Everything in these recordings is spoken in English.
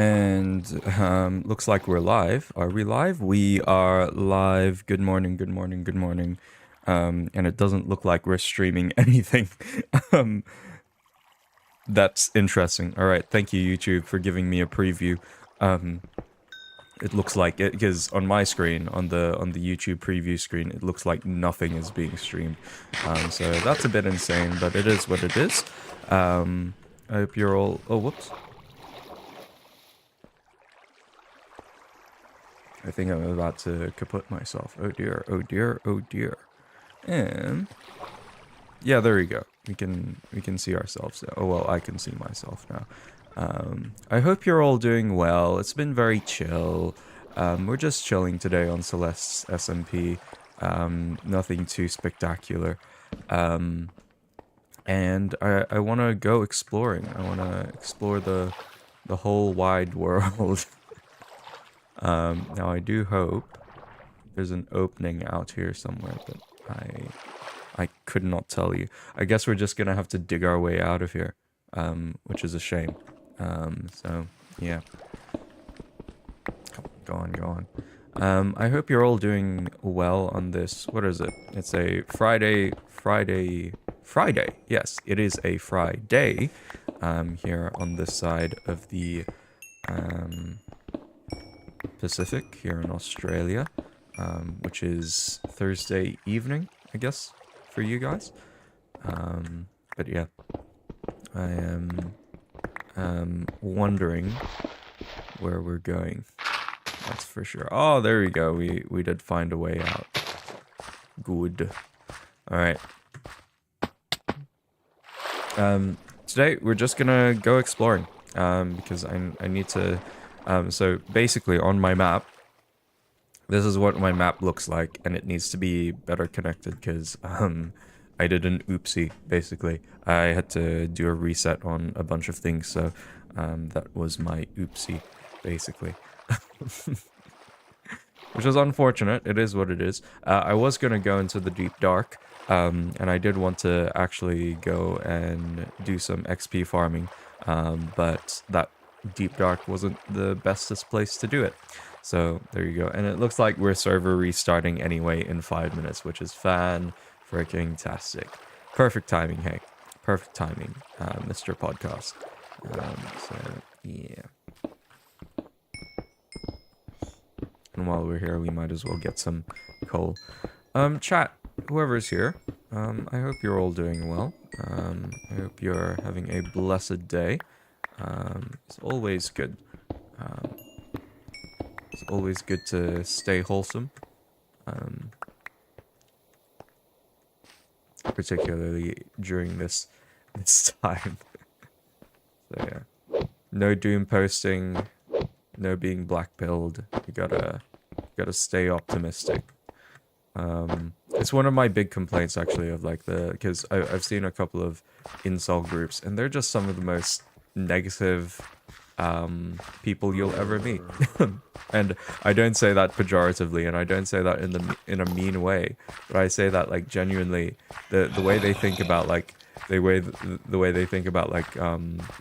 And looks like we're live. Are we live? We are live. Good morning, good morning, good morning. And it doesn't look like we're streaming anything. um, that's interesting. All right, thank you, YouTube, for giving me a preview. It looks like it because on my screen, on the YouTube preview screen, it looks like nothing is being streamed. So that's a bit insane, but it is what it is. I hope you're all. Oh, whoops. I think I'm about to kaput myself. Oh dear, oh dear, oh dear. And yeah, there we go. We can see ourselves now. Oh well, I can see myself now. I hope you're all doing well. It's been very chill. We're just chilling today on Celeste's SMP. Nothing too spectacular. And I want to go exploring. I want to explore the whole wide world. Now I do hope there's an opening out here somewhere, but I could not tell you. I guess we're just gonna have to dig our way out of here, which is a shame. So yeah. Go on, go on. I hope you're all doing well on this. What is it? It's a Friday. Yes, it is a Friday. Here on this side of the Pacific, here in Australia, which is Thursday evening, I guess, for you guys. But yeah, I am wondering where we're going. That's for sure. Oh, there we go. We did find a way out. Good. All right. Today we're just gonna go exploring. Because I need to. So basically, on my map, this is what my map looks like, and it needs to be better connected because I did an oopsie. Basically, I had to do a reset on a bunch of things, so that was my oopsie, basically. Which is unfortunate. It is what it is. I was gonna go into the deep dark, and I did want to actually go and do some XP farming, but that deep dark wasn't the bestest place to do it. So there you go. And it looks like we're server restarting anyway in 5 minutes, which is fan-freaking-tastic. Perfect timing, hey. Perfect timing, Mr. Podcast. So, yeah. And while we're here, we might as well get some coal. Chat, whoever's here, I hope you're all doing well. I hope you're having a blessed day. It's always good. It's always good to stay wholesome. Particularly during this time. So yeah. No doom posting, no being black-pilled. You gotta stay optimistic. It's one of my big complaints actually of like because I've seen a couple of incel groups and they're just some of the most negative people you'll ever meet. And I don't say that pejoratively, and I don't say that in a mean way, but I say that like genuinely the way they think about like the way they think about like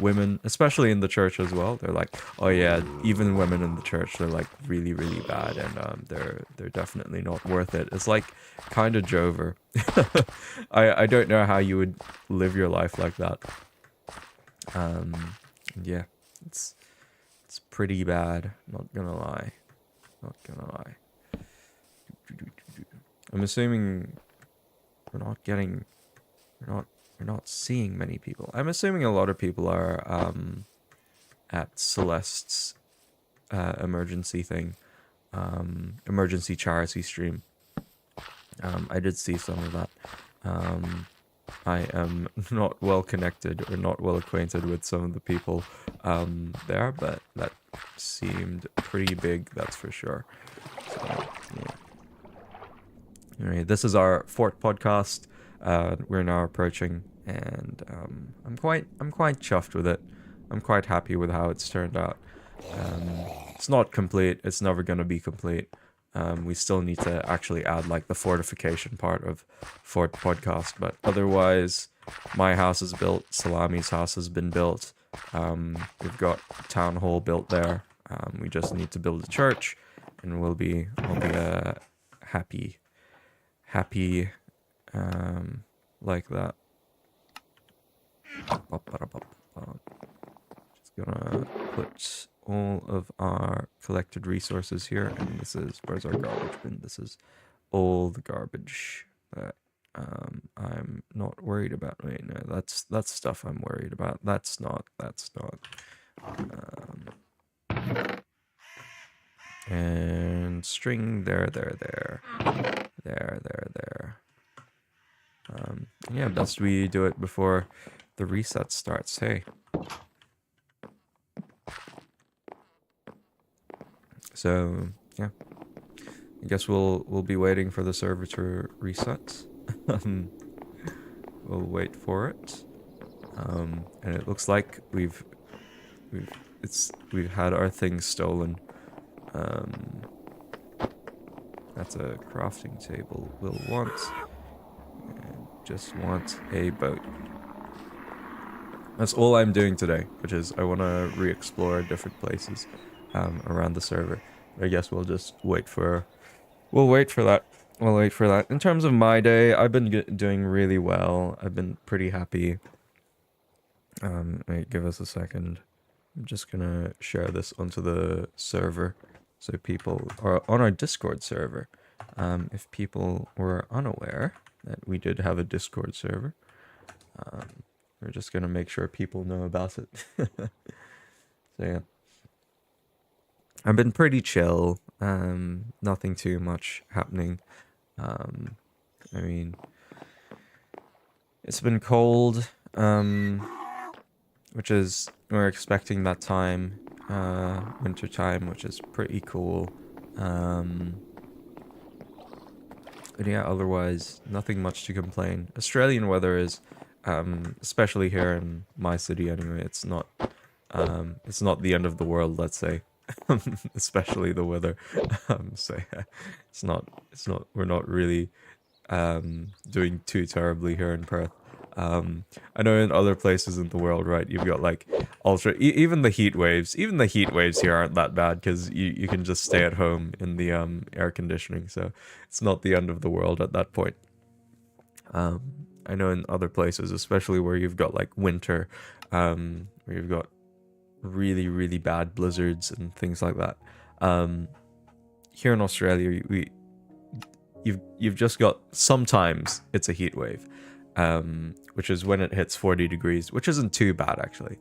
women, especially in the church as well. They're like, oh yeah, even women in the church, they're like really really bad, and they're definitely not worth it. It's like kind of Jover. I don't know how you would live your life like that. Yeah, it's pretty bad, not gonna lie. I'm assuming we're not seeing many people. I'm assuming a lot of people are at Celeste's emergency thing, emergency charity stream. I did see some of that. I am not well connected or not well acquainted with some of the people there, but that seemed pretty big, that's for sure. So, yeah. Anyway, this is our fourth podcast. We're now approaching, and I'm quite chuffed with it. I'm quite happy with how it's turned out. It's not complete. It's never going to be complete. We still need to actually add like the fortification part of fourth podcast, but otherwise my house is built, Salami's house has been built, We've got town hall built there. We just need to build a church, and I'll be happy, like that. Just gonna put all of our collected resources here, and this is, where's our garbage bin? This is all the garbage that I'm not worried about. Wait, no, that's stuff I'm worried about. That's not. And string there. Yeah, best we do it before the reset starts. Hey. So yeah, I guess we'll be waiting for the server to reset. We'll wait for it. And it looks like we've had our things stolen. That's a crafting table. We'll want, just want a boat. That's all I'm doing today, which is I want to re-explore different places around the server. I guess we'll just wait for that. We'll wait for that. In terms of my day, I've been doing really well. I've been pretty happy. Wait, give us a second. I'm just gonna share this onto the server, so people are on our Discord server. If people were unaware that we did have a Discord server, we're just gonna make sure people know about it. So yeah, I've been pretty chill. Nothing too much happening. I mean, it's been cold, which is, we're expecting that time, winter time, which is pretty cool. But yeah, otherwise, nothing much to complain. Australian weather is, especially here in my city anyway, it's not the end of the world, let's say. Especially the weather. So yeah, we're not really doing too terribly here in Perth. I know in other places in the world, right, you've got like even the heat waves here aren't that bad, because you can just stay at home in the air conditioning, so it's not the end of the world at that point. I know in other places, especially where you've got like winter, where you've got really, really bad blizzards and things like that. Here in Australia, you've just got, sometimes it's a heat wave, which is when it hits 40 degrees, which isn't too bad actually.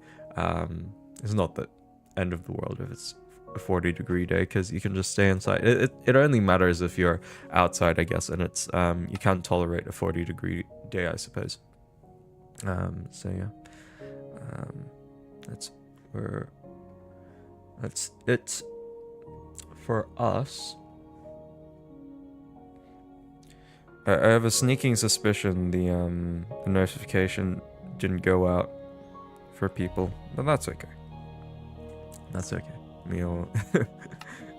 It's not the end of the world if it's a 40-degree day, because you can just stay inside. It only matters if you're outside, I guess, and it's you can't tolerate a 40-degree day, I suppose. So yeah, that's it for us. I have a sneaking suspicion the notification didn't go out for people, but that's okay. That's okay.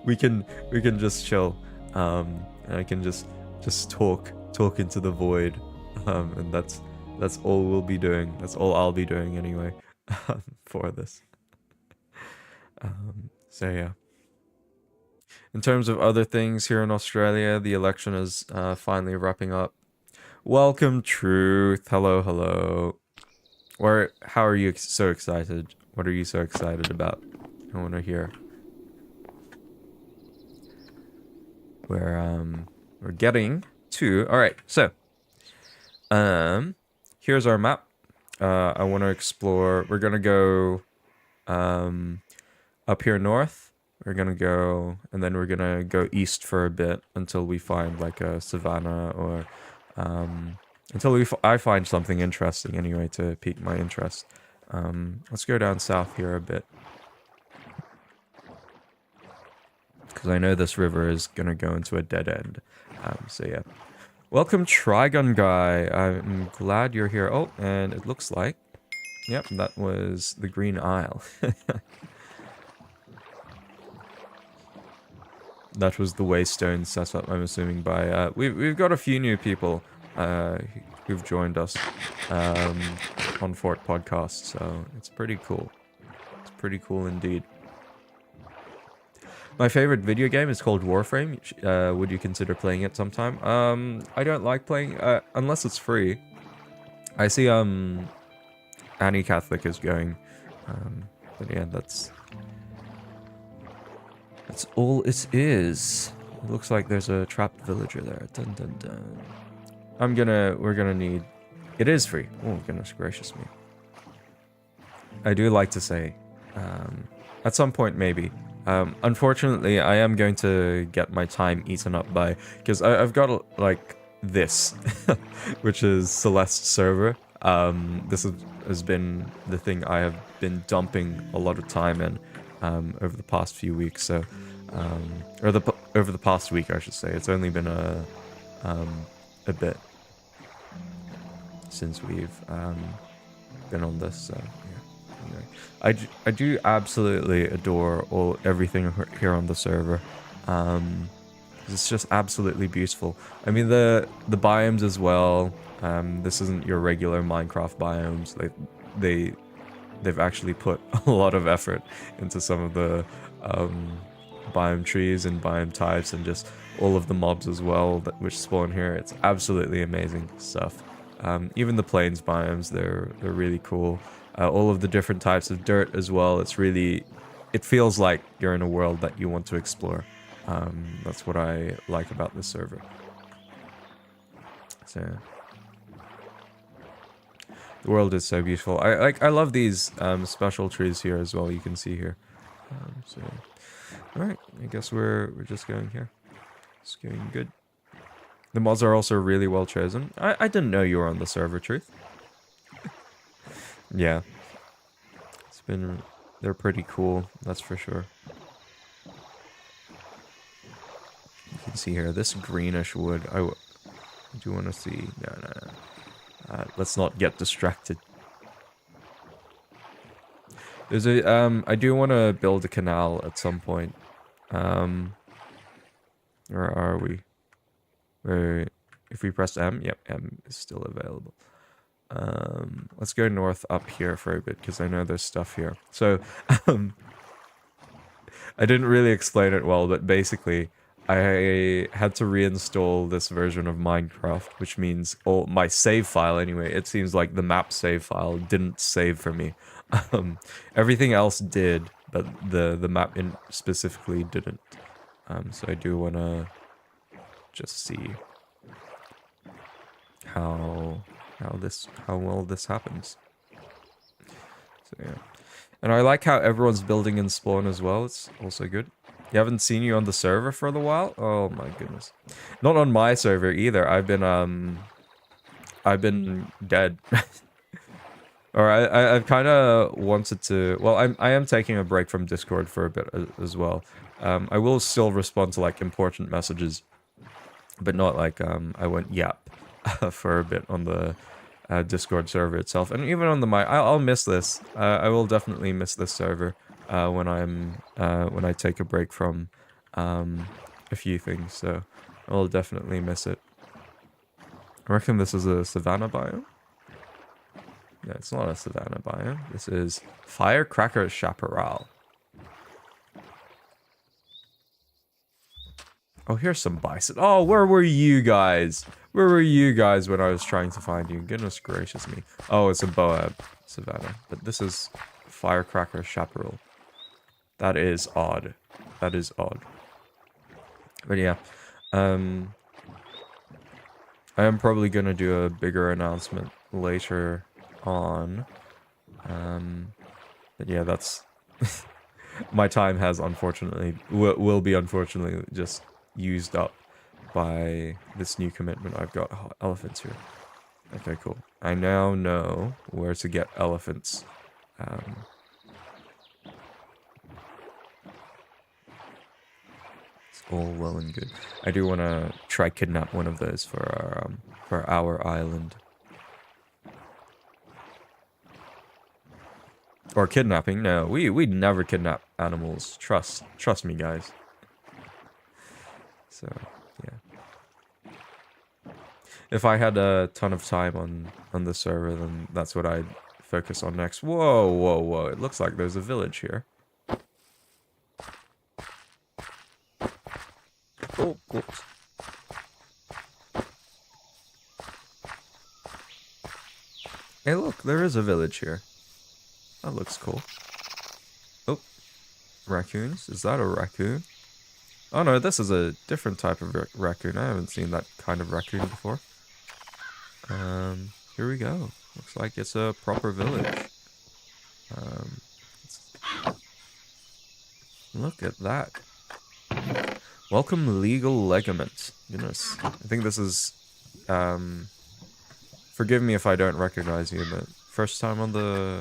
We can just chill, and I can just talk into the void, and that's all we'll be doing. That's all I'll be doing anyway, for this. So yeah. In terms of other things here in Australia, the election is finally wrapping up. Welcome, Truth. Hello. How are you so excited? What are you so excited about? I want to hear. We're getting to. All right. So, here's our map. I want to explore. We're gonna go up here north. We're gonna go, and then we're gonna go east for a bit until we find like a savanna, or until I find something interesting anyway to pique my interest. Let's go down south here a bit, because I know this river is gonna go into a dead end. So yeah, welcome, Trigon Guy. I'm glad you're here. Oh, and it looks like, yep, that was the Green Isle. That was the Waystone setup, I'm assuming, by... We've got a few new people who've joined us on Fort Podcast, so it's pretty cool. pretty cool indeed. My favorite video game is called Warframe. Would you consider playing it sometime? I don't like playing unless it's free. I see Annie Catholic is going, but yeah, that's all it is. It looks like there's a trapped villager there. Dun dun dun. We're gonna need. It is free. Oh goodness gracious me. I do like to say, at some point maybe. Unfortunately, I am going to get my time eaten up by, because I've got like this, which is Celeste server. This has been the thing I have been dumping a lot of time in over the past few weeks. So, over the past week, I should say. It's only been a bit since we've been on this. So, yeah. Anyway, I do absolutely adore everything here on the server. It's just absolutely beautiful. I mean the biomes as well. This isn't your regular Minecraft biomes. They've actually put a lot of effort into some of the biome trees and biome types, and just all of the mobs as well which spawn here. It's absolutely amazing stuff. Even the plains biomes, they're really cool. All of the different types of dirt as well. It feels like you're in a world that you want to explore. That's what I like about this server. So the world is so beautiful. I love these special trees here as well. You can see here. So all right, I guess we're just going here. It's going good. The mods are also really well chosen. I didn't know you were on the server, Truth. Yeah. They're pretty cool, that's for sure. You can see here, this greenish wood, I do want to see, no. Let's not get distracted. There's I do want to build a canal at some point. Where are we? If we press M, yep, M is still available. Let's go north up here for a bit, because I know there's stuff here. So, I didn't really explain it well, but basically, I had to reinstall this version of Minecraft, which means my save file anyway. It seems like the map save file didn't save for me. Everything else did, but the map specifically didn't. So I do want to just see how well this happens. So yeah. And I like how everyone's building in spawn as well. It's also good. You haven't seen you on the server for a while? Oh my goodness. Not on my server either. I've been dead. Or I've kind of wanted to. Well, I am taking a break from Discord for a bit as well. I will still respond to like important messages, but not like I went yap for a bit on the Discord server itself, and even on the I'll miss this. I will definitely miss this server when I take a break from a few things. So I will definitely miss it. I reckon this is a savanna biome. Yeah, it's not a savanna biome. This is Firecracker Chaparral. Oh, here's some bison. Oh, where were you guys? Where were you guys when I was trying to find you? Goodness gracious me. Oh, it's a Boab savanna. But this is Firecracker Chaparral. That is odd. That is odd. But yeah. I am probably going to do a bigger announcement later on. But yeah, that's... my time has unfortunately... will be unfortunately just used up by this new commitment. I've got elephants here. Okay, cool. I now know where to get elephants. It's all well and good. I do want to try kidnap one of those for our island. Or kidnapping? No, we'd never kidnap animals. Trust me, guys. So, yeah. If I had a ton of time on the server, then that's what I'd focus on next. Whoa, whoa, whoa. It looks like there's a village here. Oh, whoops. Hey, look, there is a village here. That looks cool. Oh, raccoons? Is that a raccoon? Oh no, this is a different type of raccoon. I haven't seen that kind of raccoon before. Here we go. Looks like it's a proper village. Look at that. Welcome, legal ligament. Goodness. I think this is, forgive me if I don't recognize you, but first time on the,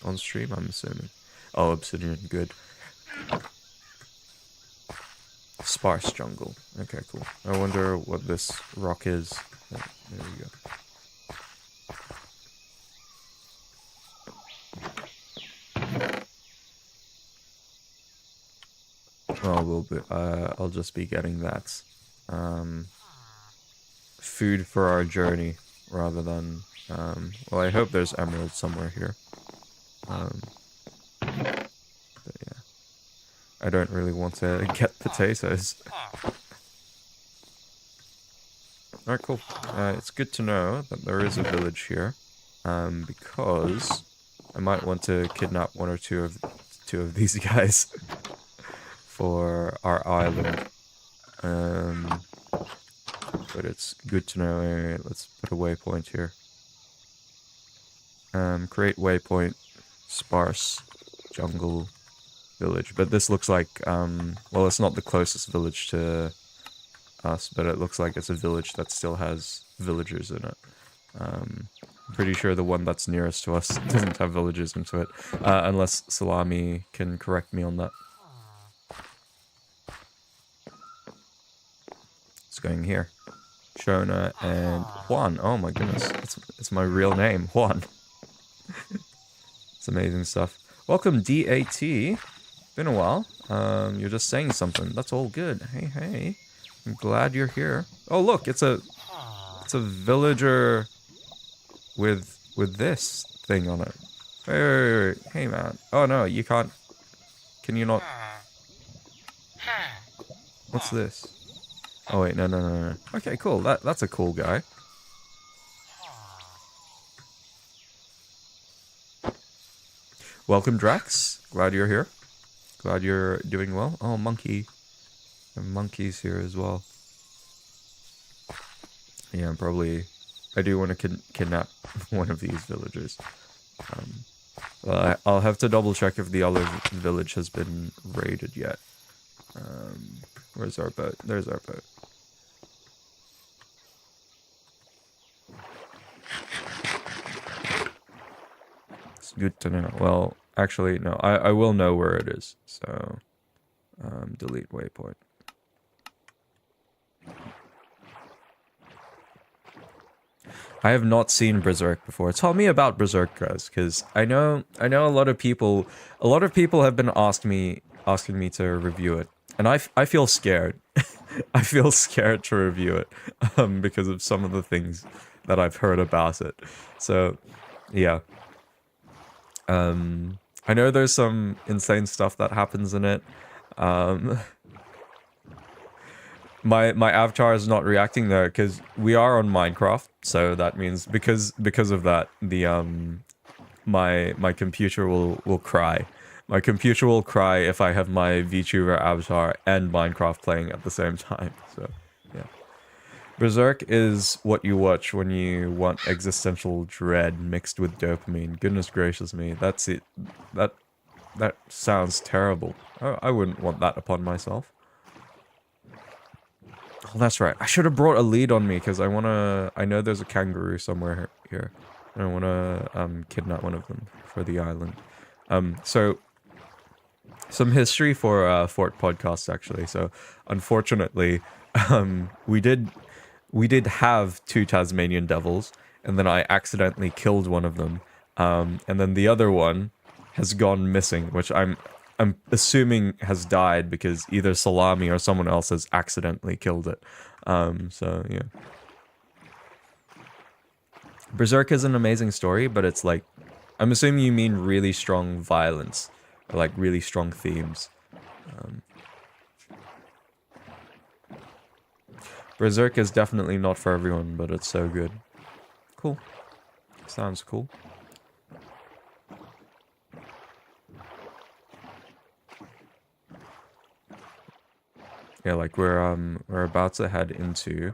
on stream, I'm assuming. Oh, obsidian, good. Sparse jungle. Okay, cool. I wonder what this rock is. Oh, there we go. Oh, I'll just be getting that food for our journey rather than well, I hope there's emeralds somewhere here. But yeah, I don't really want to get potatoes. Alright, cool. It's good to know that there is a village here, because I might want to kidnap one or two of these guys for our island. But it's good to know. Alright, let's put a waypoint here. Create waypoint, sparse jungle village. But this looks like, well, it's not the closest village to us, but it looks like it's a village that still has villagers in it. I'm pretty sure the one that's nearest to us doesn't have villagers into it, unless Salami can correct me on that. It's going here. Shona and Juan. Oh my goodness, it's my real name, Juan. It's amazing stuff. Welcome, DAT. Been a while. You're just saying something. That's all good. Hey, hey. I'm glad you're here. Oh look, it's a villager with this thing on it. Wait. Hey man. Oh no, you can't. Can you not? What's this? Oh wait, no. Okay, cool. That's a cool guy. Welcome, Drax. Glad you're here. Glad you're doing well. Oh, monkey. There are monkeys here as well. Yeah, I do want to kidnap one of these villagers. Well, I'll have to double check if the other village has been raided yet. Where's our boat? There's our boat. It's good to know. Well, actually, no. I will know where it is. So, delete waypoint. I have not seen Berserk before. Tell me about Berserk, guys, because I know a lot of people have been asking me to review it, and I feel scared. I feel scared to review it because of some of the things that I've heard about it. So, yeah. I know there's some insane stuff that happens in it. My avatar is not reacting though, because we are on Minecraft, so that means because of that, the my computer will cry. My computer will cry if I have my VTuber avatar and Minecraft playing at the same time. So yeah, Berserk is what you watch when you want existential dread mixed with dopamine. Goodness gracious me, that's it. That sounds terrible. I wouldn't want that upon myself. Oh, that's right. I should have brought a lead on me because I know there's a kangaroo somewhere here. And I want to kidnap one of them for the island. So some history for Fort Podcast actually. So unfortunately, we did have 2 Tasmanian devils, and then I accidentally killed one of them. And then the other one has gone missing, which I'm assuming has died because either Salami or someone else has accidentally killed it. So yeah. Berserk is an amazing story, but it's like I'm assuming you mean really strong violence, or like really strong themes. Berserk is definitely not for everyone, but it's so good. Cool. Sounds cool. Yeah, like we're about to head into,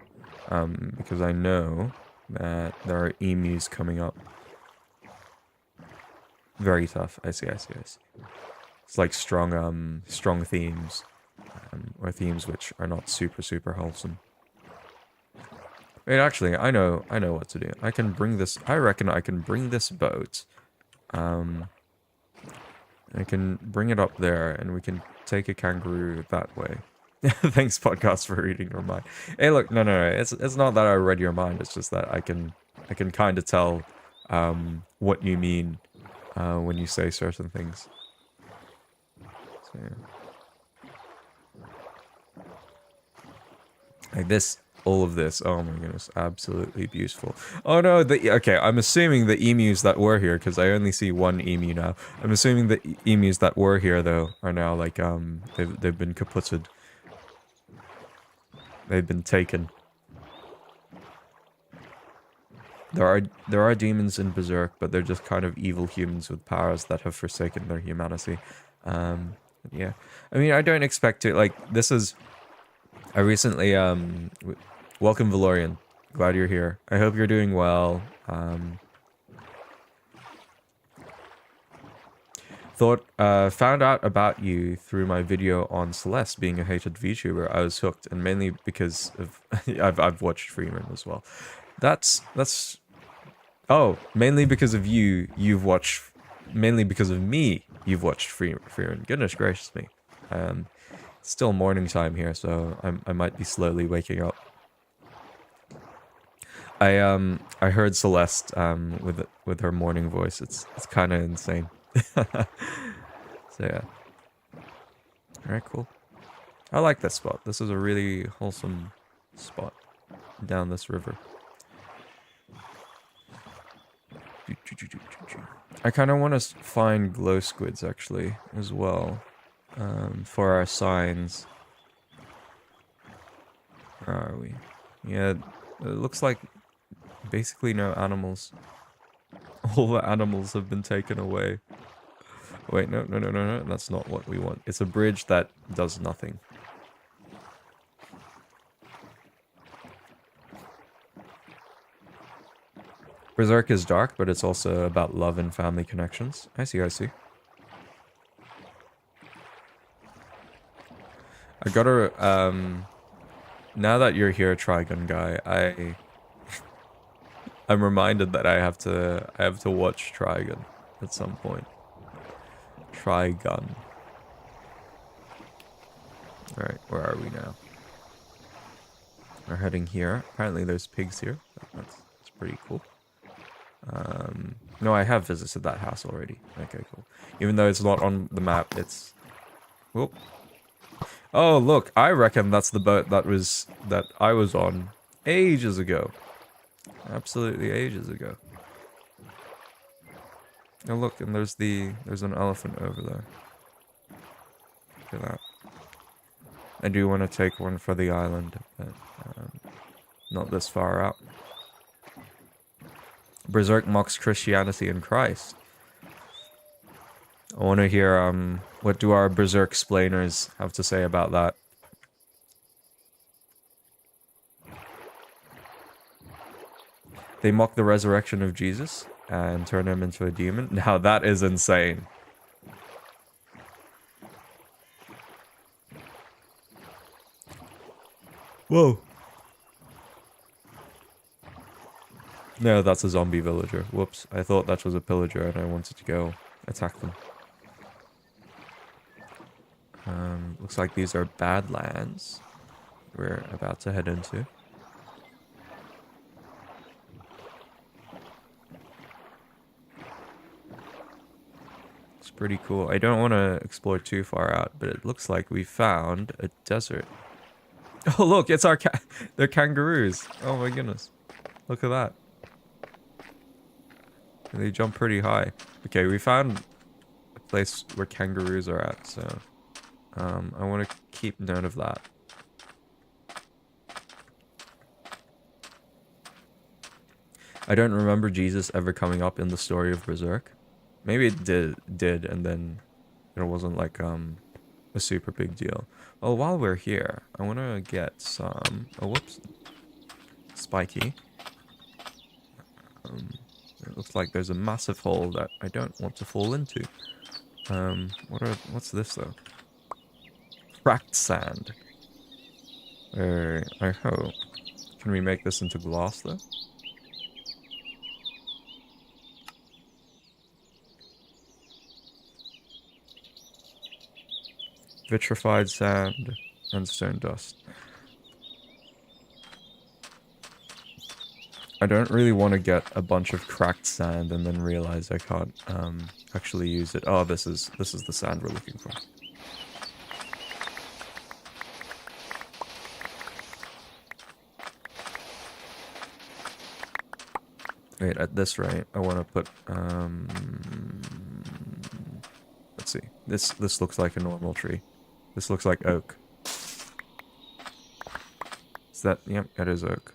because I know that there are emus coming up. Very tough. I see. It's like strong themes, or themes which are not super wholesome. Wait, actually, I know what to do. I can bring this. I reckon I can bring this boat. I can bring it up there, and we can take a kangaroo that way. Thanks, podcast, for reading your mind. Hey, look, no. It's not that I read your mind. It's just that I can kind of tell, what you mean, when you say certain things. So, yeah. Like this, all of this. Oh my goodness, absolutely beautiful. Oh no, okay, I'm assuming the emus that were here, because I only see one emu now. I'm assuming the emus that were here though are now like they've been kaputted. They've been taken. There are demons in Berserk, but they're just kind of evil humans with powers that have forsaken their humanity. Yeah, I mean, I don't expect to like this is. I recently welcome Valorian. Glad you're here. I hope you're doing well. Found out about you through my video on Celeste being a hated VTuber. I was hooked, and mainly because of I've watched Freeman as well. That's oh, mainly because of you. You've watched mainly because of me. You've watched Freeman. Goodness gracious me. It's still morning time here, so I might be slowly waking up. I heard Celeste with her morning voice. It's kind of insane. So yeah. All right, cool. I like this spot. This is a really wholesome spot down this river. I kind of want to find glow squids actually as well, for our signs. Where are we? Yeah, it looks like basically no animals. All the animals have been taken away. Wait, no, that's not what we want. It's a bridge that does nothing. Berserk is dark, but it's also about love and family connections. I see. I gotta, now that you're here, Trigun guy, I'm reminded that I have to watch Trigun at some point. Trigun. Alright, where are we now? We're heading here. Apparently there's pigs here. That's pretty cool. No, I have visited that house already. Okay, cool. Even though it's not on the map, it's... Whoop. Oh, look, I reckon that's the boat that I was on ages ago. Absolutely ages ago. Oh, look, and there's an elephant over there. Look at that. I do want to take one for the island, but not this far out. Berserk mocks Christianity and Christ. I want to hear what do our Berserk explainers have to say about that. They mock the resurrection of Jesus and turn him into a demon. Now that is insane. Whoa. No, that's a zombie villager. Whoops. I thought that was a pillager and I wanted to go attack them. Looks like these are Badlands we're about to head into. It's pretty cool. I don't want to explore too far out, but it looks like we found a desert. Oh, look, it's our they're kangaroos. Oh my goodness. Look at that. They jump pretty high. Okay, we found a place where kangaroos are at, so I want to keep note of that. I don't remember Jesus ever coming up in the story of Berserk. Maybe it did, and then it wasn't like a super big deal. Well, while we're here, I want to get some. Oh, whoops. Spiky. It looks like there's a massive hole that I don't want to fall into. What's this though? Cracked sand. I hope. Can we make this into glass though? Vitrified sand and stone dust. I don't really want to get a bunch of cracked sand and then realize I can't actually use it. Oh, this is the sand we're looking for. Wait, at this rate, I want to put let's see. This looks like a normal tree. This looks like oak. Is that? Yep, it is oak.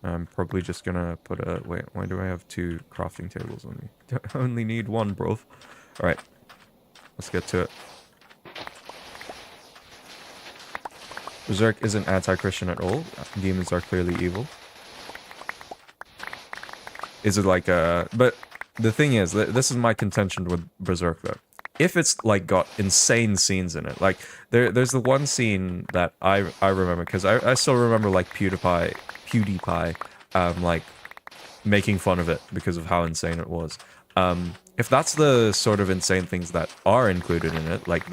I'm probably just gonna put a... Wait, why do I have 2 crafting tables on me? I only need 1, bro. Alright. Let's get to it. Berserk isn't anti-Christian at all. Demons are clearly evil. Is it like a... But the thing is, this is my contention with Berserk, though. If it's, like, got insane scenes in it. Like, there's the one scene that I remember, because I still remember, like, PewDiePie, like, making fun of it because of how insane it was. If that's the sort of insane things that are included in it, like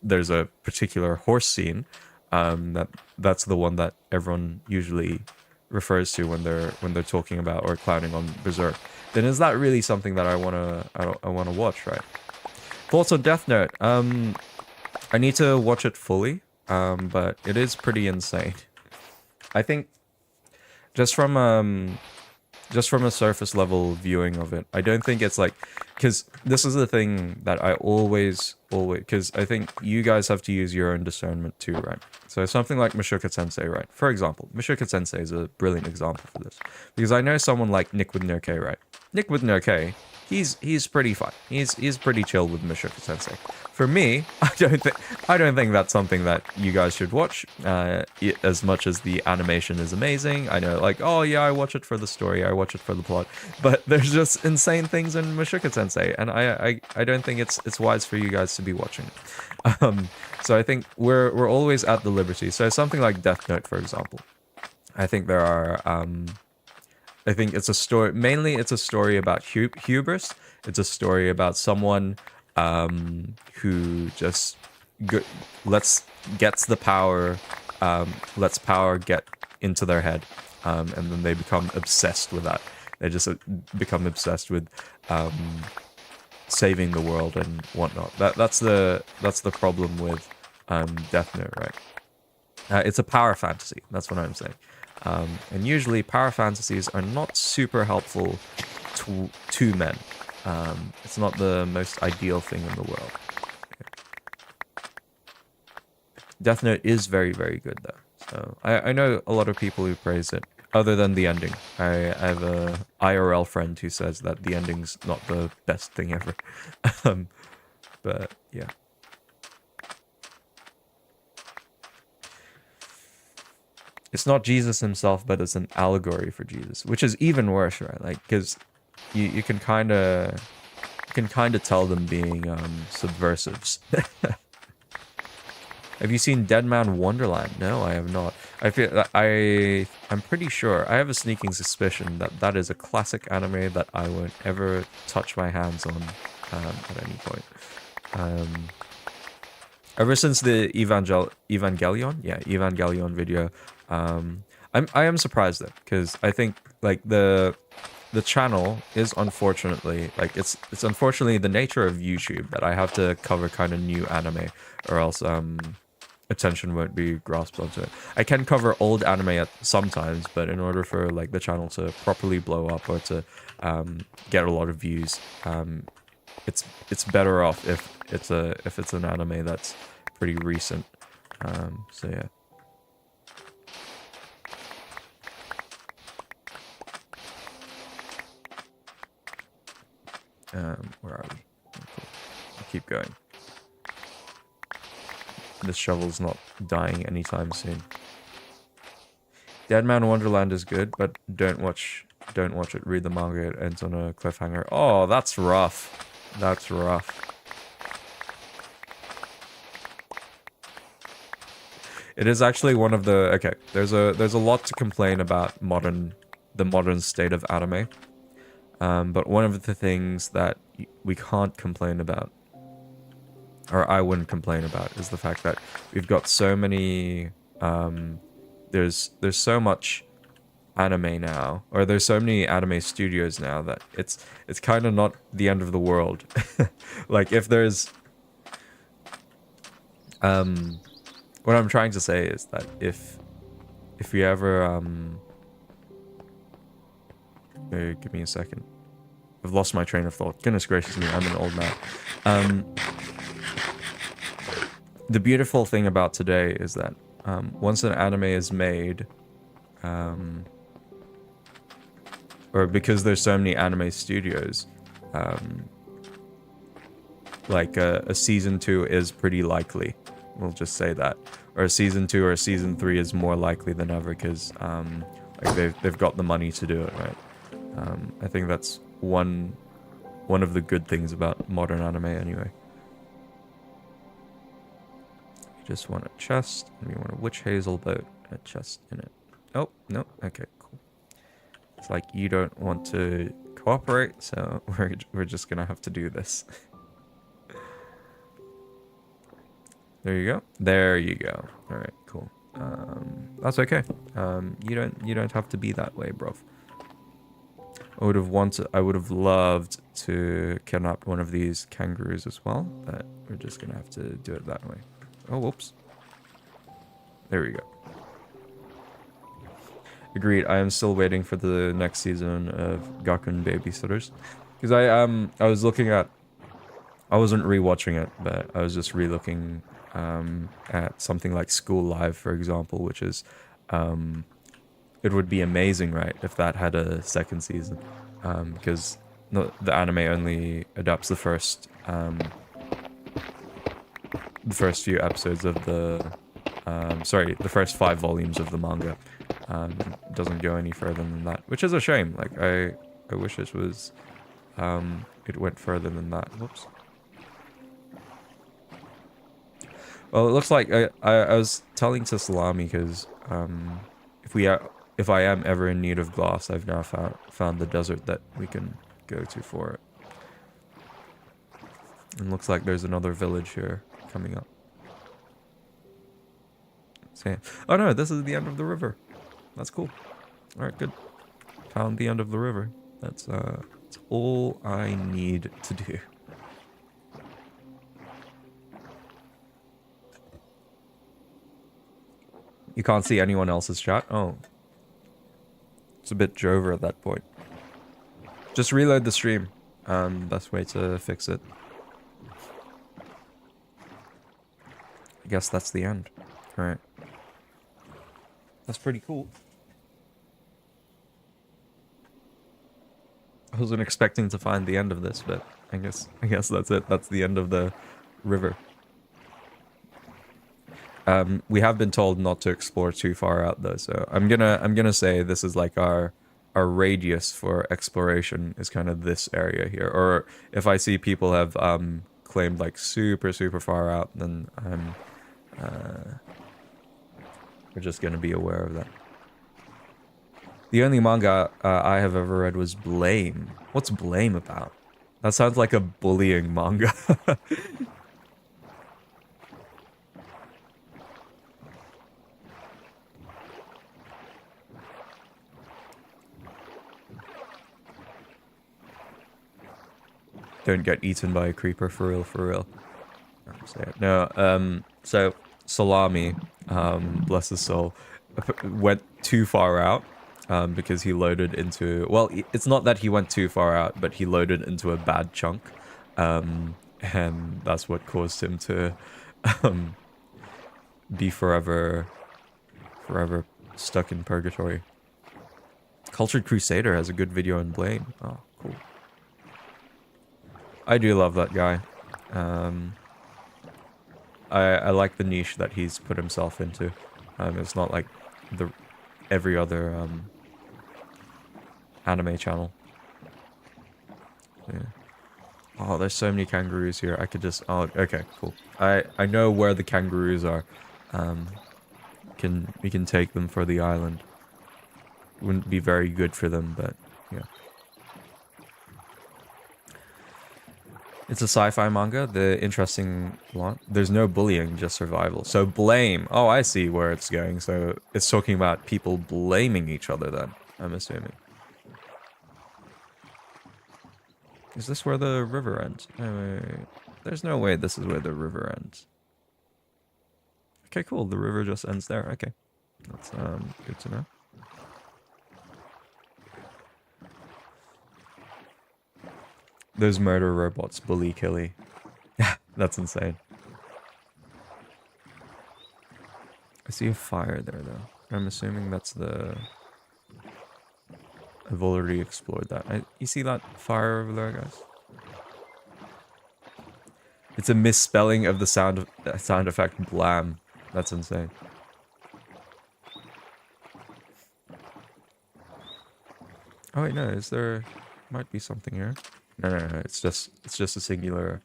there's a particular horse scene, that's the one that everyone usually refers to when they're talking about or clowning on Berserk, then is that really something that I wanna watch, right? Thoughts on Death Note? I need to watch it fully, but it is pretty insane. I think just from a surface level viewing of it, I don't think it's like, because this is the thing that I always, because I think you guys have to use your own discernment too, right? So something like Mushoku Tensei, right? For example, Mushoku Tensei is a brilliant example for this, because I know someone like Nick with no K, right? Nick with no K, he's pretty fun. He's pretty chill with Mushoku Tensei. For me, I don't think that's something that you guys should watch. As much as the animation is amazing, I know, like, oh yeah, I watch it for the story, I watch it for the plot, but there's just insane things in Mushoku Tensei, and I don't think it's wise for you guys to be watching it. So I think we're always at the liberty. So something like Death Note, for example, I think there are I think it's a story. Mainly, it's a story about hubris. It's a story about someone who just gets the power, lets power get into their head, and then they become obsessed with that. They just become obsessed with saving the world and whatnot. That's the problem with Death Note, right? It's a power fantasy. That's what I'm saying. And usually power fantasies are not super helpful to men. It's not the most ideal thing in the world. Death Note is very, very good though. So I know a lot of people who praise it, other than the ending. I have a IRL friend who says that the ending's not the best thing ever. But yeah. It's not Jesus himself, but it's an allegory for Jesus, which is even worse, right? Like, because you can kind of tell them being subversives. Have you seen Dead Man Wonderland? No, I have not. I'm pretty sure. I have a sneaking suspicion that that is a classic anime that I won't ever touch my hands on at any point. Ever since the Evangelion video, I am surprised though, because I think like the channel is unfortunately, like it's unfortunately the nature of YouTube that I have to cover kind of new anime, or else attention won't be grasped onto it. I can cover old anime at sometimes, but in order for like the channel to properly blow up or to get a lot of views, it's better off if it's an anime that's pretty recent. So yeah. Where are we? Okay. I'll keep going. This shovel's not dying anytime soon. Dead Man Wonderland is good, but don't watch it. Read the manga. It ends on a cliffhanger. Oh, that's rough. That's rough. It is actually one of the okay. There's a lot to complain about the modern state of anime. But one of the things that we can't complain about, or I wouldn't complain about, is the fact that we've got so many. There's so much anime now, or there's so many anime studios now that it's kind of not the end of the world. Like if there's, what I'm trying to say is that if we ever give me a second. I've lost my train of thought. Goodness gracious me, I'm an old man. The beautiful thing about today is that once an anime is made, or because there's so many anime studios, like a season 2 is pretty likely. We'll just say that. Or a season 2 or a season 3 is more likely than ever because like they've got the money to do it, right? I think that's one of the good things about modern anime anyway. We just want a chest, and we want a witch hazel boat, and a chest in it. Oh, no, okay, cool. It's like you don't want to cooperate, so we're just gonna have to do this. There you go. There you go. All right, cool. That's okay. You don't have to be that way, bruv. I would have loved to kidnap one of these kangaroos as well, but we're just gonna have to do it that way. Oh, whoops. There we go. Agreed. I am still waiting for the next season of Gakuen Babysitters, because I was looking at, I wasn't rewatching it, but I was just re-looking at something like School Live, for example, which is it would be amazing, right, if that had a second season, because the anime only adapts the first few episodes of the sorry, the first 5 volumes of the manga. Doesn't go any further than that, which is a shame. Like I wish it was it went further than that. Whoops. Well, it looks like I was telling to Salami because if I am ever in need of glass, I've now found the desert that we can go to for it. And looks like there's another village here coming up. So, oh no, this is the end of the river. That's cool. All right, good. Found the end of the river. That's all I need to do. You can't see anyone else's chat? Oh. It's a bit Jover at that point. Just reload the stream. Best way to fix it. I guess that's the end. Alright. That's pretty cool. I wasn't expecting to find the end of this, but I guess that's it. That's the end of the river. We have been told not to explore too far out though, so I'm gonna say this is like our radius for exploration is kind of this area here. Or if I see people have claimed like super far out, then we're just gonna be aware of that. The only manga I have ever read was Blame. What's Blame about? That sounds like a bullying manga. Don't get eaten by a creeper, for real. No, so Salami, bless his soul, went too far out because he loaded into, well, it's not that he went too far out, but he loaded into a bad chunk, and that's what caused him to be forever stuck in purgatory. Cultured Crusader has a good video on Blame. Oh, cool. I do love that guy. I like the niche that he's put himself into. It's not like every other anime channel. Yeah. Oh, there's so many kangaroos here. I could just... Oh, okay, cool. I know where the kangaroos are. We can take them for the island. Wouldn't be very good for them, but yeah. It's a sci-fi manga. The interesting plot. There's no bullying, just survival. So blame. Oh, I see where it's going. So it's talking about people blaming each other then, I'm assuming. Is this where the river ends? Wait. There's no way this is where the river ends. Okay, cool. The river just ends there. Okay. That's good to know. Those murder robots bully Killy. That's insane. I see a fire there, though. I'm assuming that's the... I've already explored that. You see that fire over there, guys? It's a misspelling of the sound effect blam. That's insane. Oh wait, no, is there... Might be something here. No, it's just a singular...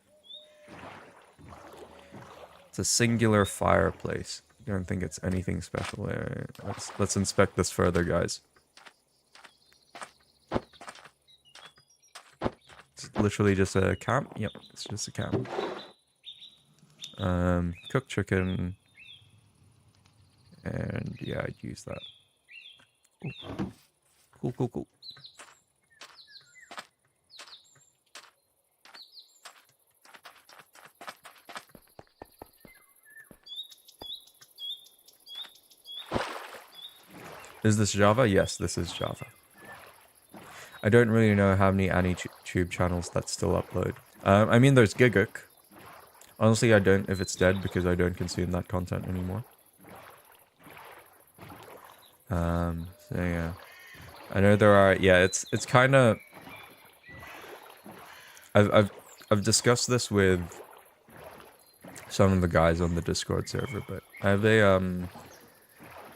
It's a singular fireplace. I don't think it's anything special. Let's inspect this further, guys. It's literally just a camp. Yep, it's just a camp. Cooked chicken. And yeah, I'd use that. Cool. Is this Java? Yes, this is Java. I don't really know how many AniTube channels that still upload. I mean, there's Giguk. Honestly, I don't if it's dead because I don't consume that content anymore. So yeah. I know there are, yeah, it's kind of... I've discussed this with some of the guys on the Discord server, but I have a,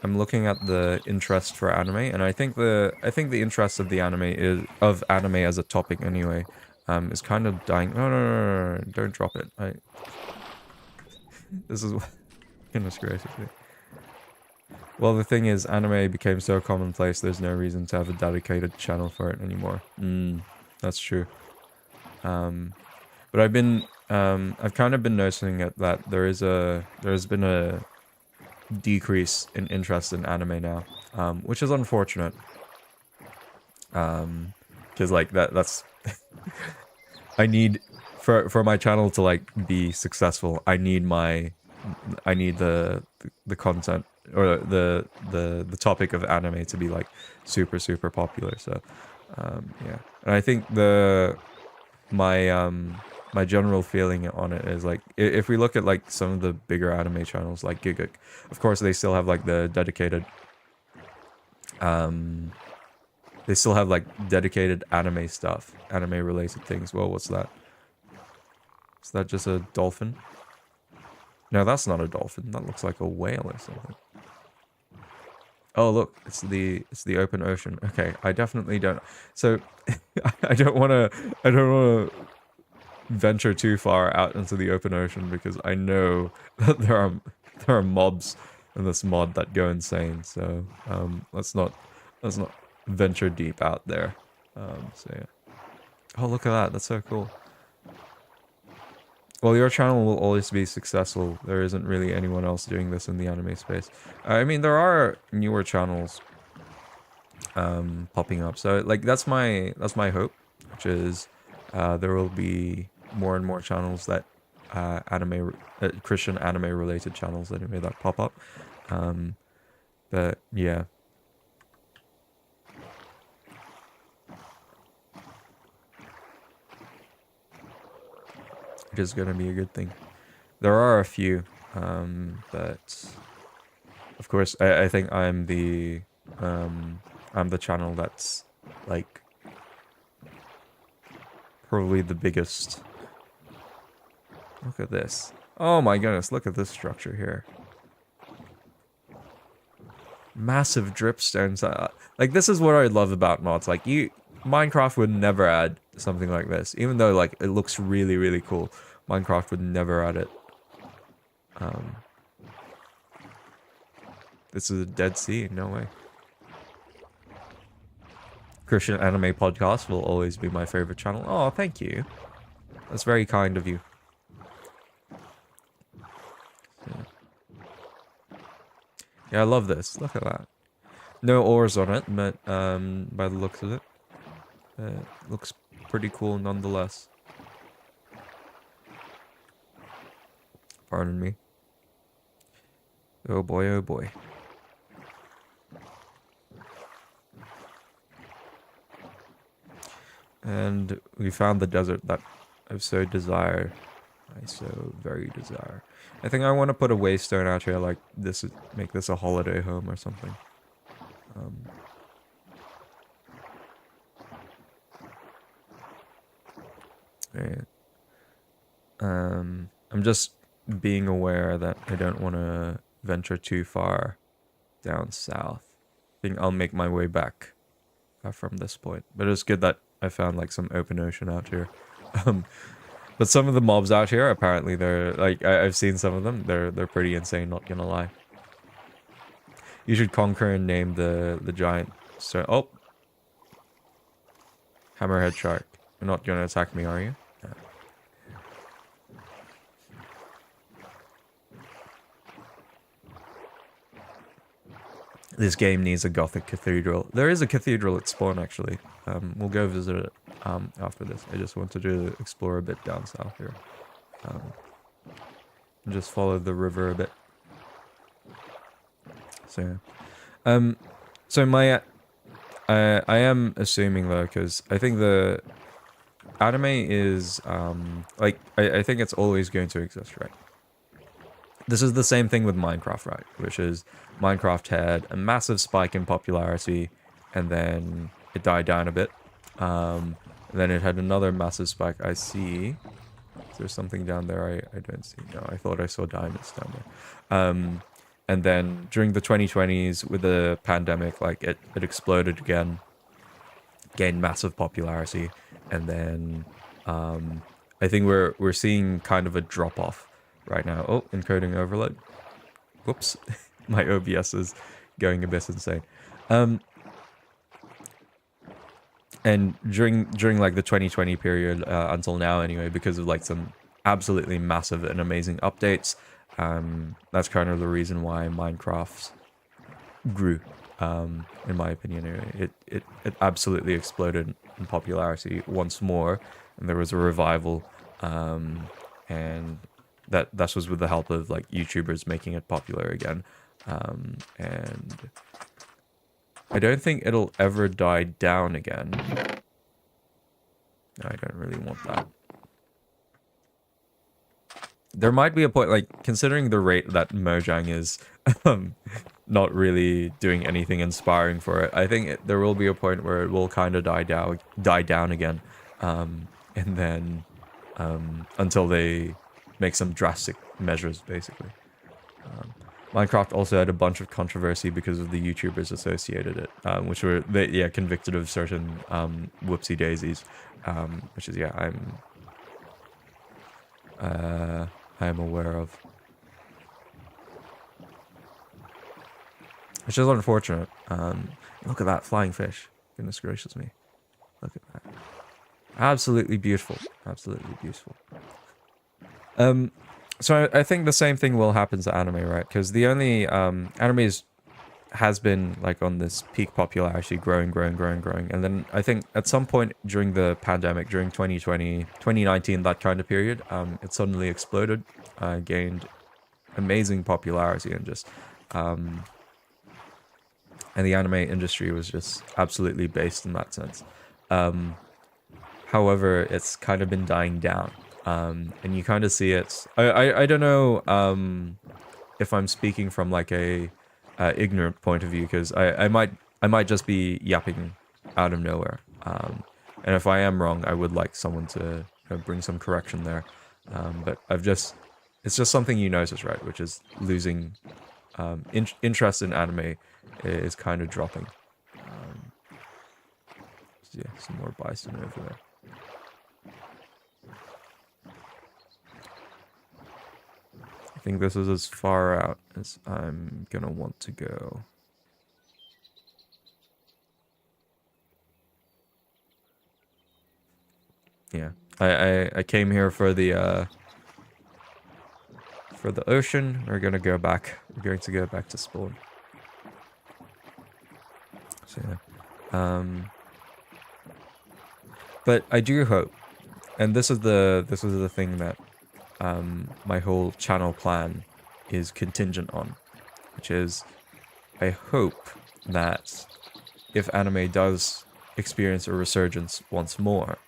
I'm looking at the interest for anime, and I think the interest of the anime as a topic anyway, is kind of dying. No, don't drop it. This is goodness gracious. Well, the thing is, anime became so commonplace. There's no reason to have a dedicated channel for it anymore. That's true. But I've kind of been noticing it that there's been a decrease in interest in anime now, which is unfortunate. Because like that's I need for my channel to like be successful. I need the content or the topic of anime to be like super popular. So yeah, and I think my general feeling on it is like if we look at like some of the bigger anime channels like Giguk, of course they still have like the dedicated they still have like dedicated anime stuff, anime related things. Well, what's that? Is that just a dolphin? No, that's not a dolphin. That looks like a whale or something. Oh look, it's the open ocean. Okay, I definitely don't. So I don't want to venture too far out into the open ocean because I know that there are mobs in this mod that go insane. So let's not venture deep out there. So yeah. Oh, look at that. That's so cool. Well, your channel will always be successful. There isn't really anyone else doing this in the anime space. I mean, there are newer channels popping up. So like that's my hope, which is there will be more and more channels that Christian anime related channels anyway that pop up. But yeah. It is gonna be a good thing. There are a few, but of course I think I'm the channel that's like probably the biggest. Look at this. Oh my goodness, look at this structure here. Massive dripstones. Like, this is what I love about mods. Like, Minecraft would never add something like this. Even though, like, it looks really, really cool. Minecraft would never add it. This is a Dead Sea. No way. Christian Anime Podcast will always be my favorite channel. Oh, thank you. That's very kind of you. Yeah, I love this. Look at that. No ores on it, but by the looks of it, looks pretty cool nonetheless. Pardon me. Oh boy, oh boy. And we found the desert that I so desire. I so very desire. I think I want to put a waystone out here like this, make this a holiday home or something. Right. I'm just being aware that I don't want to venture too far down south. I think I'll make my way back from this point. But it's good that I found like some open ocean out here. But some of the mobs out here, apparently they're like, I've seen some of them. They're pretty insane, not gonna lie. You should conquer and name the giant. So, oh, hammerhead shark. You're not gonna attack me, are you? No. This game needs a Gothic cathedral. There is a cathedral at spawn, actually. We'll go visit it after this. I just wanted to explore a bit down south here. And just follow the river a bit. So, yeah. So I am assuming though, because I think the anime is, like, I think it's always going to exist, right? This is the same thing with Minecraft, right? Which is Minecraft had a massive spike in popularity, and then it died down a bit. Then it had another massive spike. I see. There's something down there I don't see. No, I thought I saw diamonds down there. And then during the 2020s with the pandemic, like it exploded again, gained massive popularity, and then I think we're seeing kind of a drop off right now. Oh, encoding overload. Whoops. My OBS is going a bit insane. And during like the 2020 period until now anyway, because of like some absolutely massive and amazing updates, that's kind of the reason why Minecraft grew, in my opinion. Anyway. It absolutely exploded in popularity once more, and there was a revival, and that was with the help of like YouTubers making it popular again, and I don't think it'll ever die down again. No, I don't really want that. There might be a point, like, considering the rate that Mojang is not really doing anything inspiring for it, I think there will be a point where it will kind of die down again. And then until they make some drastic measures, basically. Minecraft also had a bunch of controversy because of the YouTubers associated it, which were convicted of certain whoopsie daisies, which is I'm aware of, which is unfortunate. Look at that flying fish! Goodness gracious me! Look at that! Absolutely beautiful! Absolutely beautiful. So I think the same thing will happen to anime, right? Because the only anime is has been like on this peak popularity, growing, and then I think at some point during the pandemic, during 2020, 2019, that kind of period, it suddenly exploded, gained amazing popularity, and just and the anime industry was just absolutely based in that sense. However, it's kind of been dying down, and you kind of see it. I don't know if I'm speaking from like a ignorant point of view, because I might just be yapping out of nowhere. And if I am wrong, I would like someone to bring some correction there. But it's just something you notice, right? Which is losing interest in anime is kind of dropping. So yeah, some more bison over there. I think this is as far out as I'm gonna want to go. Yeah, I came here for the ocean. We're gonna go back. We're going to go back to spawn. So yeah, but I do hope, and this is the thing that my whole channel plan is contingent on, which is I hope that if anime does experience a resurgence once more,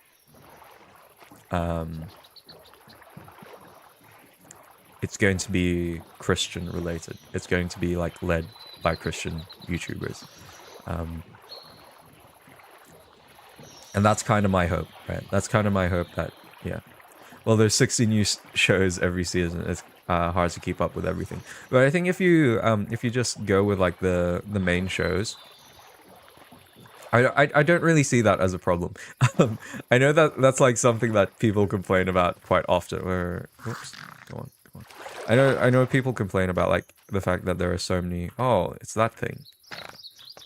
it's going to be Christian related. It's going to be like led by Christian YouTubers. And that's kind of my hope, right? That's kind of my hope that, yeah. Well, there's 60 new shows every season. It's hard to keep up with everything. But I think if you just go with like the main shows, I don't really see that as a problem. I know that that's like something that people complain about quite often. Where, whoops, go on. I know people complain about like the fact that there are so many. Oh, it's that thing.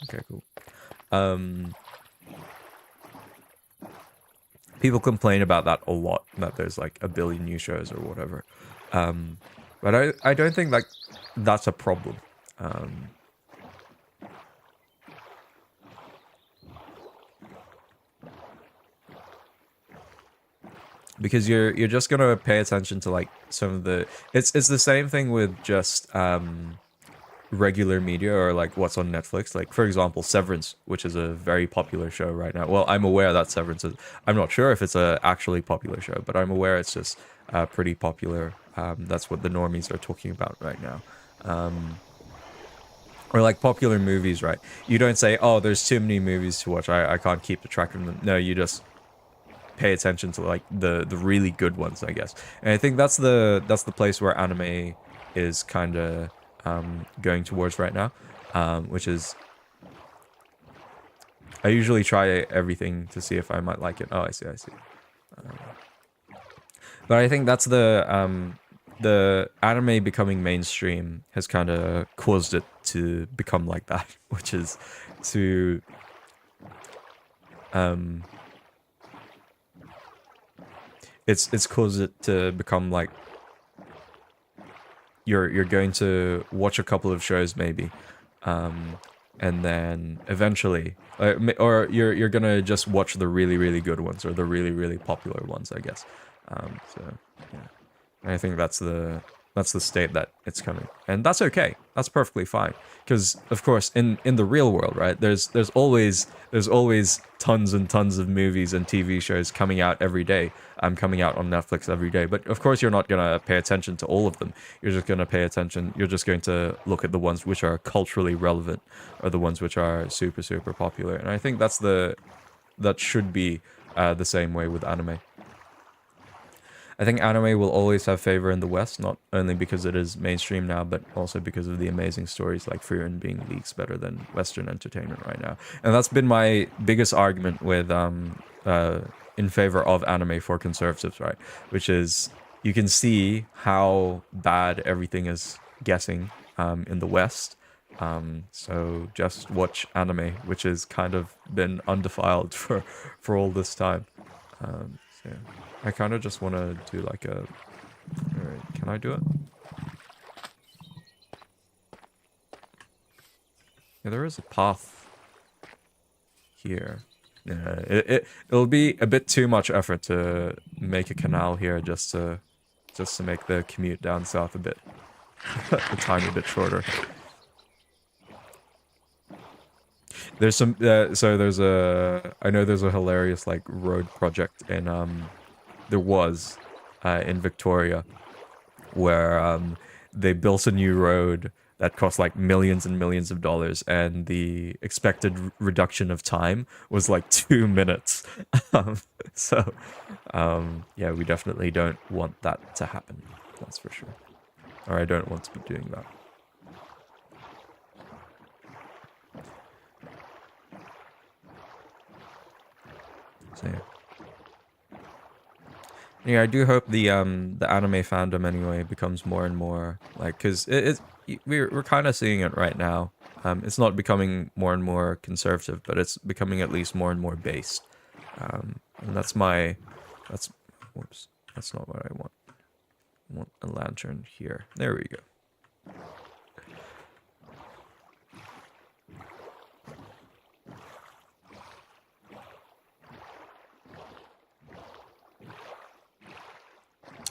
Okay, cool. People complain about that a lot, that there's like a billion new shows or whatever. But I don't think like that's a problem. Because you're just gonna pay attention to like some of the it's the same thing with just regular media or like what's on Netflix. Like for example, Severance, which is a very popular show right now. Well, I'm aware that Severance is. I'm not sure if it's a actually popular show, but I'm aware it's just pretty popular. That's what the normies are talking about right now. Or like popular movies, right? You don't say, "Oh, there's too many movies to watch. I can't keep the track of them." No, you just pay attention to like the really good ones, I guess. And I think that's the place where anime is kind of going towards right now, which is I usually try everything to see if I might like it. Oh, I see. But I think that's the anime becoming mainstream has kind of caused it to become like that, which is to it's caused it to become like you're going to watch a couple of shows maybe, and then eventually, or you're gonna just watch the really good ones or the really popular ones, I guess. So yeah, and I think that's the state that it's coming, and that's okay. That's perfectly fine, because of course in the real world, right? There's always tons and tons of movies and TV shows coming out every day. Coming out on Netflix every day, but of course you're not gonna pay attention to all of them. You're just gonna pay attention. You're just going to look at the ones which are culturally relevant, or the ones which are super popular. And I think that should be the same way with anime. I think anime will always have favor in the West, not only because it is mainstream now, but also because of the amazing stories like Frieren being leagues better than Western entertainment right now. And that's been my biggest argument with in favor of anime for conservatives, right? Which is you can see how bad everything is getting in the West. So just watch anime, which has kind of been undefiled for all this time. So yeah. I kind of just want to do like a... Alright, can I do it? Yeah, there is a path here. Yeah, it'll be a bit too much effort to make a canal here just to make the commute down south a bit a tiny bit shorter. There's some so there's a I know there's a hilarious like road project in there was in Victoria where they built a new road that cost like millions and millions of dollars, and the expected reduction of time was like 2 minutes. um, so yeah, we definitely don't want that to happen, that's for sure. Or I don't want to be doing that. So yeah, I do hope the anime fandom anyway becomes more and more like, because we're kind of seeing it right now. It's not becoming more and more conservative, but it's becoming at least more and more based. And that's whoops, that's not what I want. I want a lantern here. There we go.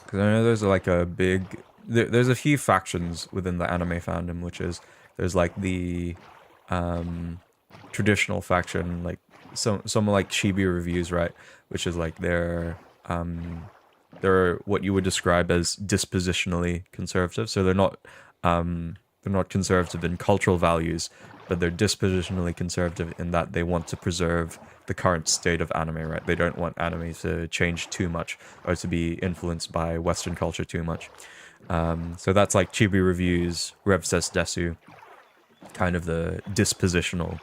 Because I know there's like a big... There's a few factions within the anime fandom, which is... There's like the traditional faction, like some like Chibi reviews, right? Which is like they're what you would describe as dispositionally conservative. So they're not conservative in cultural values, but they're dispositionally conservative in that they want to preserve the current state of anime, right? They don't want anime to change too much or to be influenced by Western culture too much. So that's like Chibi Reviews, Rev Says Desu, kind of the dispositional,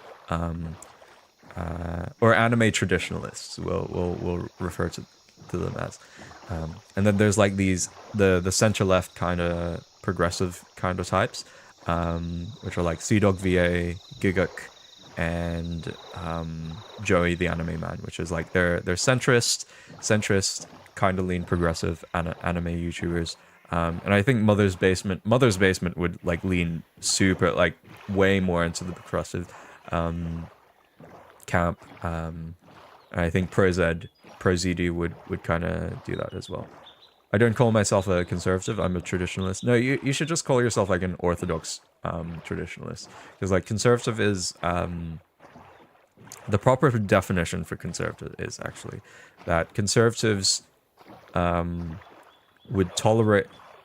or anime traditionalists, we'll refer to them as. And then there's like the center left kind of progressive kind of types, which are like Sea-Dog VA, Giguk, and Joey the Anime Man, which is like they're centrist, kind of lean progressive anime YouTubers. And I think Mother's Basement would like lean super like way more into the progressive camp. And I think ProZD would kind of do that as well. I don't call myself a conservative. I'm a traditionalist. No, you should just call yourself like an orthodox traditionalist, because like conservative is the proper definition for conservative is actually that conservatives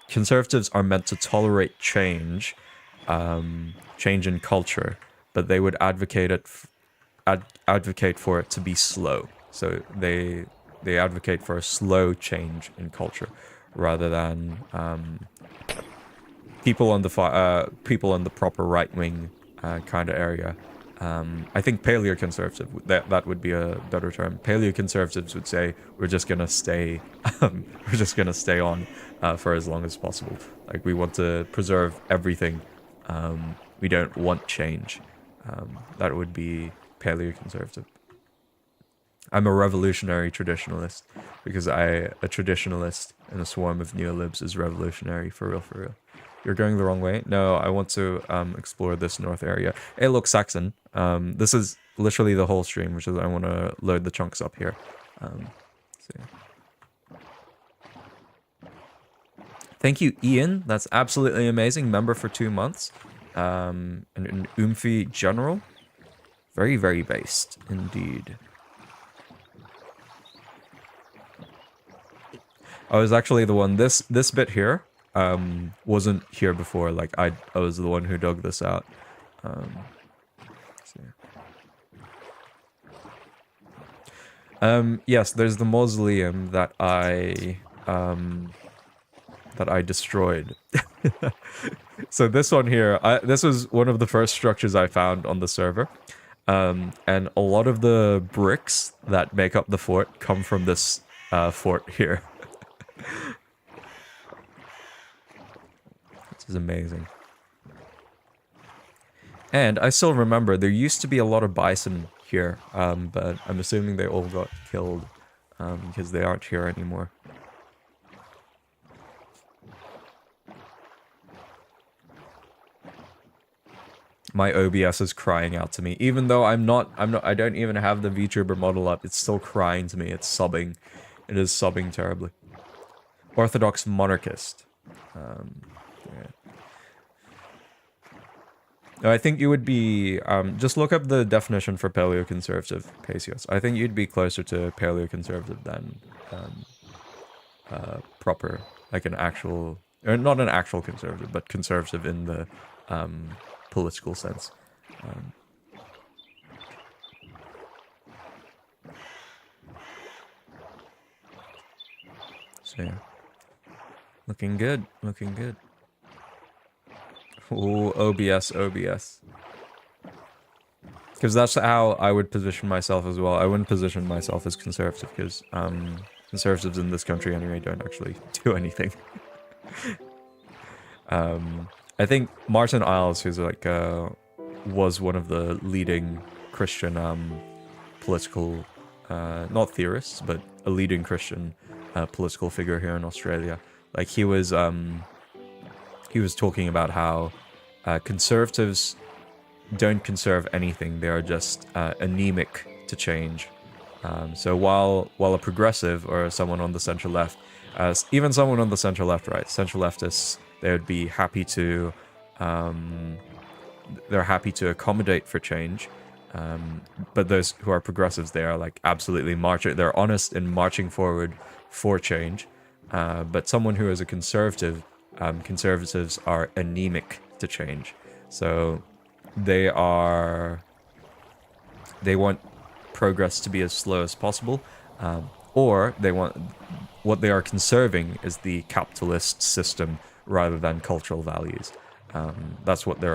conservatives are meant to tolerate change in culture, but they would advocate for it to be slow. So they advocate for a slow change in culture, rather than people on the proper right wing kind of area. I think paleoconservative, that would be a better term. Paleoconservatives would say we're just gonna stay on for as long as possible. Like, we want to preserve everything. We don't want change. That would be paleoconservative. I'm a revolutionary traditionalist, because a traditionalist in a swarm of neolibs is revolutionary, for real, for real. You're going the wrong way? No, I want to explore this north area. Hey, look, Saxon. This is literally the whole stream, which is I want to load the chunks up here. See. Thank you, Ian. That's absolutely amazing. Member for 2 months. And an Oomphy general. Very, very based indeed. I was actually the one. This bit here wasn't here before. Like, I was the one who dug this out. Yes, there's the mausoleum that I destroyed. So this one here, this was one of the first structures I found on the server. And a lot of the bricks that make up the fort come from this fort here. This is amazing. And I still remember there used to be a lot of bison here, but I'm assuming they all got killed because they aren't here anymore. My OBS is crying out to me, even though I don't even have the VTuber model up. It's still crying to me. It's sobbing. It is sobbing terribly. Orthodox monarchist. Yeah. No, I think you would be, just look up the definition for paleoconservative, Paisios. I think you'd be closer to paleoconservative than proper, like an actual, or not an actual conservative, but conservative in the political sense. So yeah. Looking good, looking good. Ooh, OBS. Because that's how I would position myself as well. I wouldn't position myself as conservative because conservatives in this country anyway don't actually do anything. I think Martin Iles, who's like was one of the leading Christian political, not theorists, but a leading Christian political figure here in Australia. Like he was talking about how conservatives don't conserve anything; they are just anemic to change. So while a progressive or someone on the centre left, even someone on the centre left, right, centre leftists, they would be happy to, they're happy to accommodate for change. But those who are progressives, they are like absolutely marching. They're honest in marching forward for change. But someone who is a conservative, conservatives are anemic to change. So they want progress to be as slow as possible, or they want, what they are conserving is the capitalist system rather than cultural values. That's what they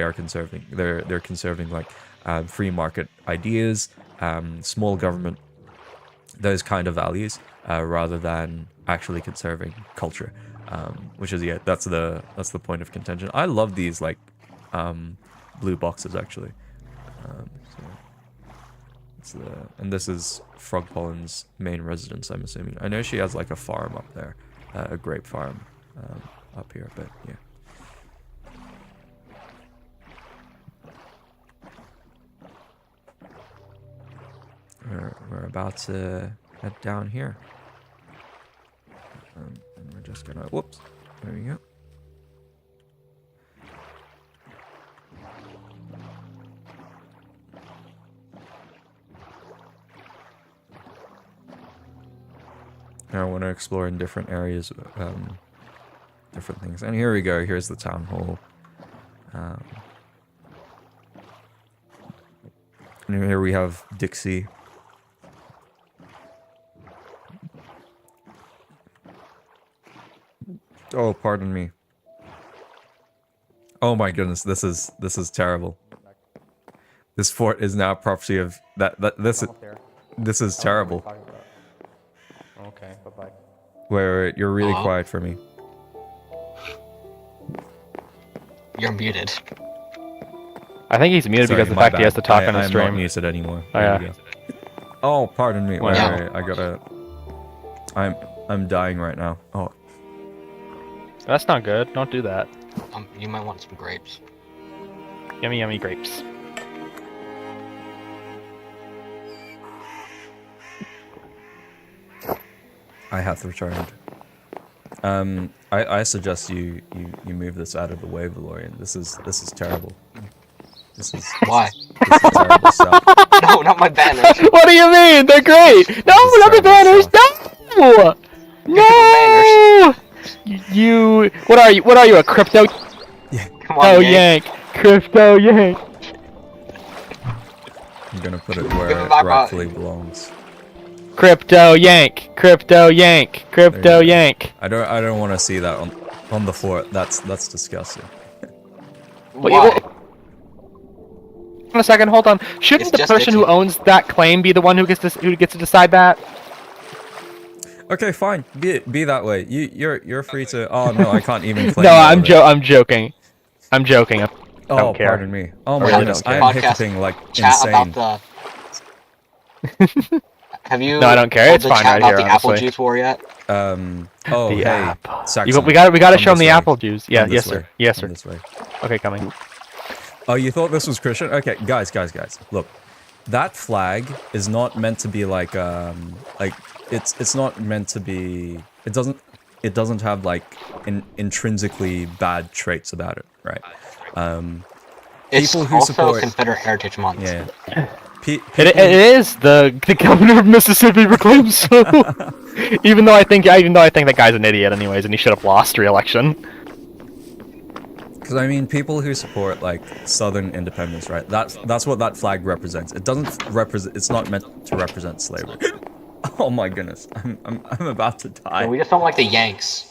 are conserving. They're conserving like free market ideas, small government, those kind of values, rather than actually conserving culture. Which is, yeah, that's the point of contention. I love these like blue boxes actually. So and this is Frog Pollen's main residence, I'm assuming. I know she has like a farm up there, a grape farm up here, but yeah. We're about to head down here. And we're just gonna, whoops, there we go. Now I want to explore in different areas, different things. And here we go, here's the town hall. And here we have Dixie. Oh, pardon me. Oh my goodness, this is terrible. This fort is now property of this is terrible. Okay, bye-bye. Where you're really quiet for me. You're muted. I think he's muted because of the fact he has to talk on the stream. I'm not muted anymore. Oh, yeah. Oh, pardon me. Wait, Yeah. I gotta. I'm dying right now. Oh. That's not good. Don't do that. You might want some grapes. Yummy, yummy grapes. I have returned. I suggest you move this out of the way, Valorian. This is terrible. This is Why? This is terrible stuff. No, not my banners. What do you mean? They're great! No, not the banners! No! No! You... What are you? What are you, a crypto? Yeah. Come on, Oh, Yank. yank. Crypto yank. I'm gonna put it where it back rightfully belongs. Crypto yank. Crypto yank. Crypto yank. I don't want to see that on the fort. That's disgusting. Why? A second, hold on. Shouldn't It's the just person itchy. who owns that claim be the one who gets to decide that? Okay, fine. Be that way. You're free to. Oh no, I can't even claim. No, all I'm of it. joking. I'm joking. I Oh, don't care. pardon me. Oh my really goodness, don't I care. am Podcast hiccuping like Chat insane. about the... Have you... No, I don't care. told It's the fine chat right about here, the apple honestly. juice war yet? Oh, The hey, apple. Saxon, We gotta come show him the this way. apple juice. Yeah, Come yes this sir. way. Yes Come sir. this way. Okay, coming. Oh, you thought this was Christian? Okay, guys. Look, that flag is not meant to be like it's not meant to be. It doesn't have like intrinsically bad traits about it, right? It's People who also support Confederate Heritage Month. yeah. It is the governor of Mississippi proclaims so. even though I think that guy's an idiot anyways, and he should have lost re-election. Because I mean, people who support like Southern independence, right? That's what that flag represents. It doesn't represent. It's not meant to represent slavery. Oh my goodness, I'm about to die. So we just don't like the Yanks.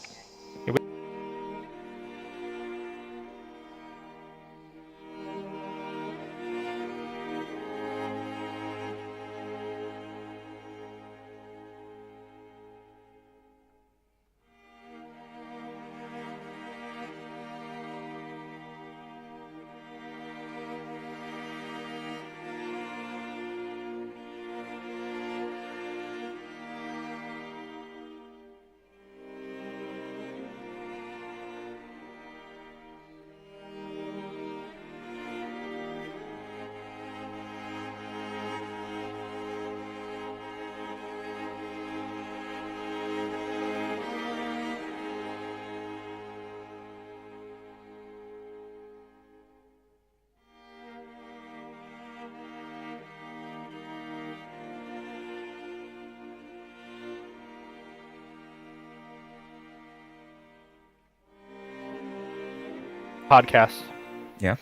Podcast. Yeah.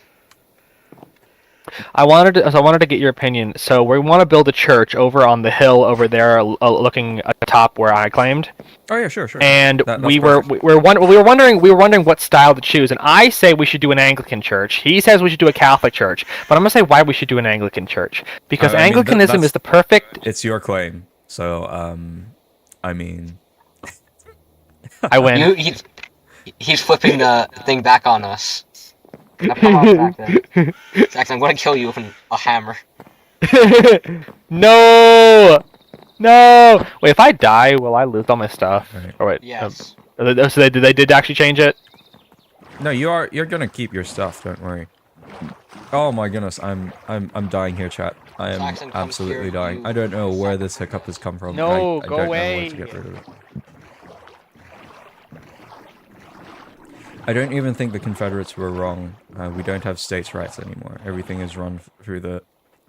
I wanted to get your opinion. So we want to build a church over on the hill over there, looking at the top where I claimed. Oh yeah, sure. And That's we were perfect. wondering what style to choose. And I say we should do an Anglican church. He says we should do a Catholic church. But I'm gonna say why we should do an Anglican church, because I mean, Anglicanism is the perfect. It's your claim, so I mean, I win. He's flipping the thing back on us. Now come on back then. Jackson, I'm gonna kill you with a hammer. No. Wait, if I die, will I lose all my stuff? Right. Or wait. Yes. So they did actually change it. no, you're gonna keep your stuff. Don't worry. Oh my goodness, I'm dying here, chat. I am Jackson, come absolutely here, dying. you I don't know where this hiccup has come from. No, I go don't away. know where to get rid of it. I don't even think the Confederates were wrong. We don't have states' rights anymore. Everything is run through the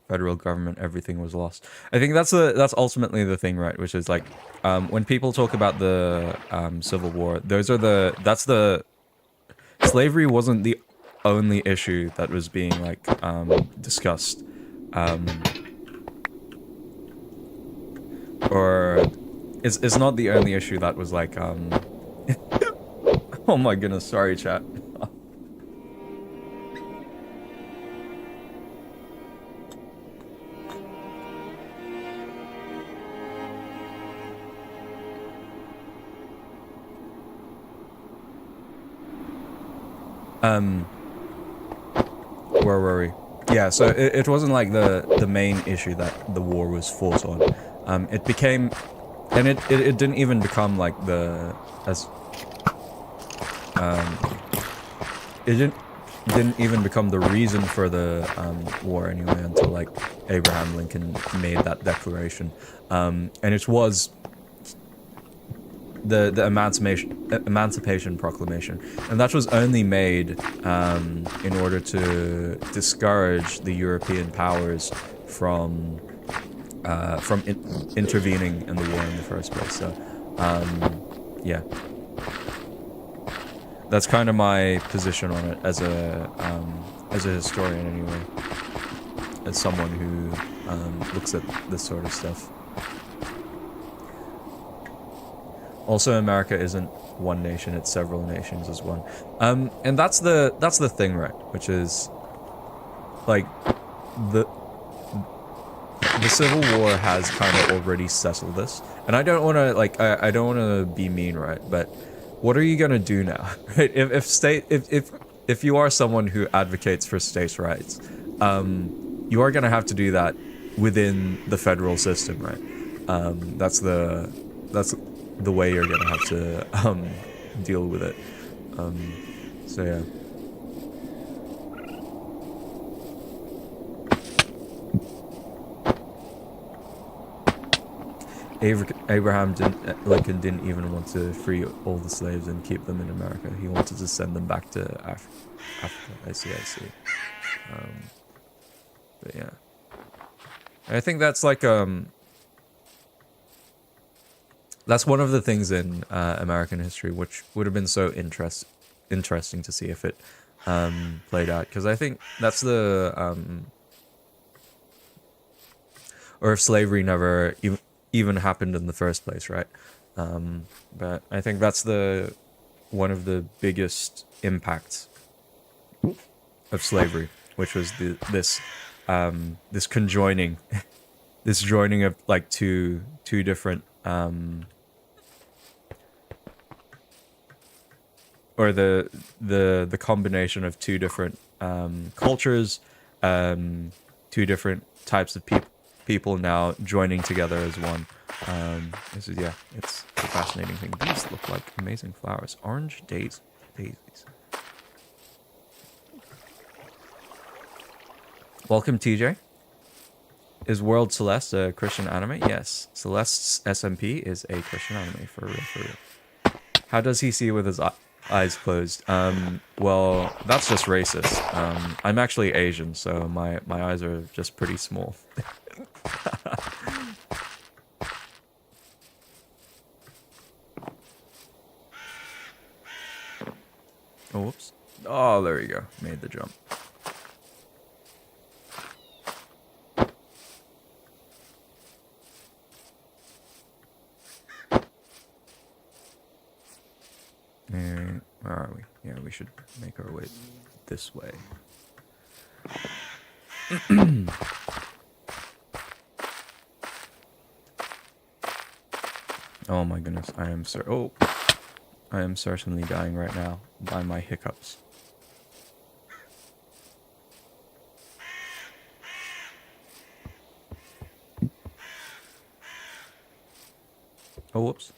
federal government. Everything was lost. I think that's ultimately the thing, right? Which is like, when people talk about the Civil War, slavery wasn't the only issue that was being like discussed, or it's not the only issue that was like Oh my goodness, sorry chat. Where were we? Yeah, so it wasn't like the main issue that the war was fought on. It became, and it didn't even become like it didn't even become the reason for the war anyway until like Abraham Lincoln made that declaration, and it was the Emancipation Proclamation, and that was only made in order to discourage the European powers from intervening in the war in the first place. So yeah. That's kind of my position on it as a historian, anyway. As someone who looks at this sort of stuff. Also, America isn't one nation; it's several nations as one. And that's the thing, right? Which is like the Civil War has kind of already settled this, and I don't want to I don't want to be mean, right? But what are you gonna do now? Right? If you are someone who advocates for states' rights, you are gonna have to do that within the federal system, right? That's the way you're gonna have to deal with it. So yeah. Abraham Lincoln didn't even want to free all the slaves and keep them in America. He wanted to send them back to Africa. I see. But yeah, I think that's like that's one of the things in American history which would have been so interesting to see if it played out, because I think that's the or if slavery never even happened in the first place, right? But I think that's the one of the biggest impacts of slavery, which was this conjoining, this joining of like two different or the combination of two different cultures, two different types of people now joining together as one. This is, yeah, it's a fascinating thing. These look like amazing flowers. Orange daisies. Welcome, TJ. Is World Celeste a Christian anime? Yes, Celeste's SMP is a Christian anime, for real. How does he see with his eyes closed? Well, that's just racist. I'm actually Asian, so my eyes are just pretty small. Oh, whoops. Oh, there you go. Made the jump. And where are we? Yeah, we should make our way this way. Oh my goodness, I am certainly dying right now by my hiccups. Oh, whoops.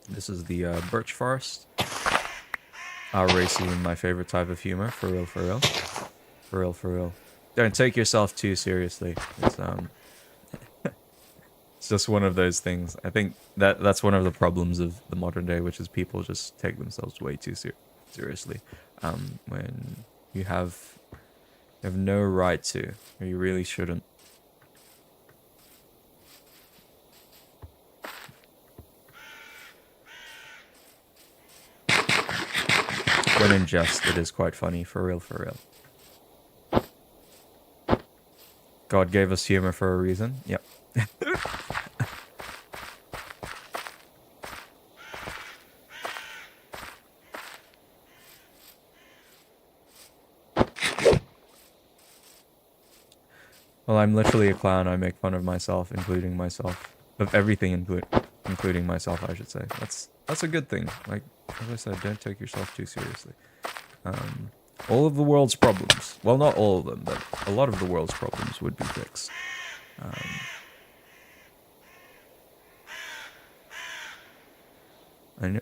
This is the birch forest. Racism, my favorite type of humor, for real. For real. Don't take yourself too seriously. It's it's just one of those things. I think that's one of the problems of the modern day, which is people just take themselves way too seriously. When you have no right to, or you really shouldn't. When in jest, it is quite funny, for real. God gave us humor for a reason. Yep. Well, I'm literally a clown. I make fun of myself, including myself. Of everything, including myself, I should say. That's a good thing. Like, as I said, don't take yourself too seriously. All of the world's problems, well, not all of them, but a lot of the world's problems would be fixed. I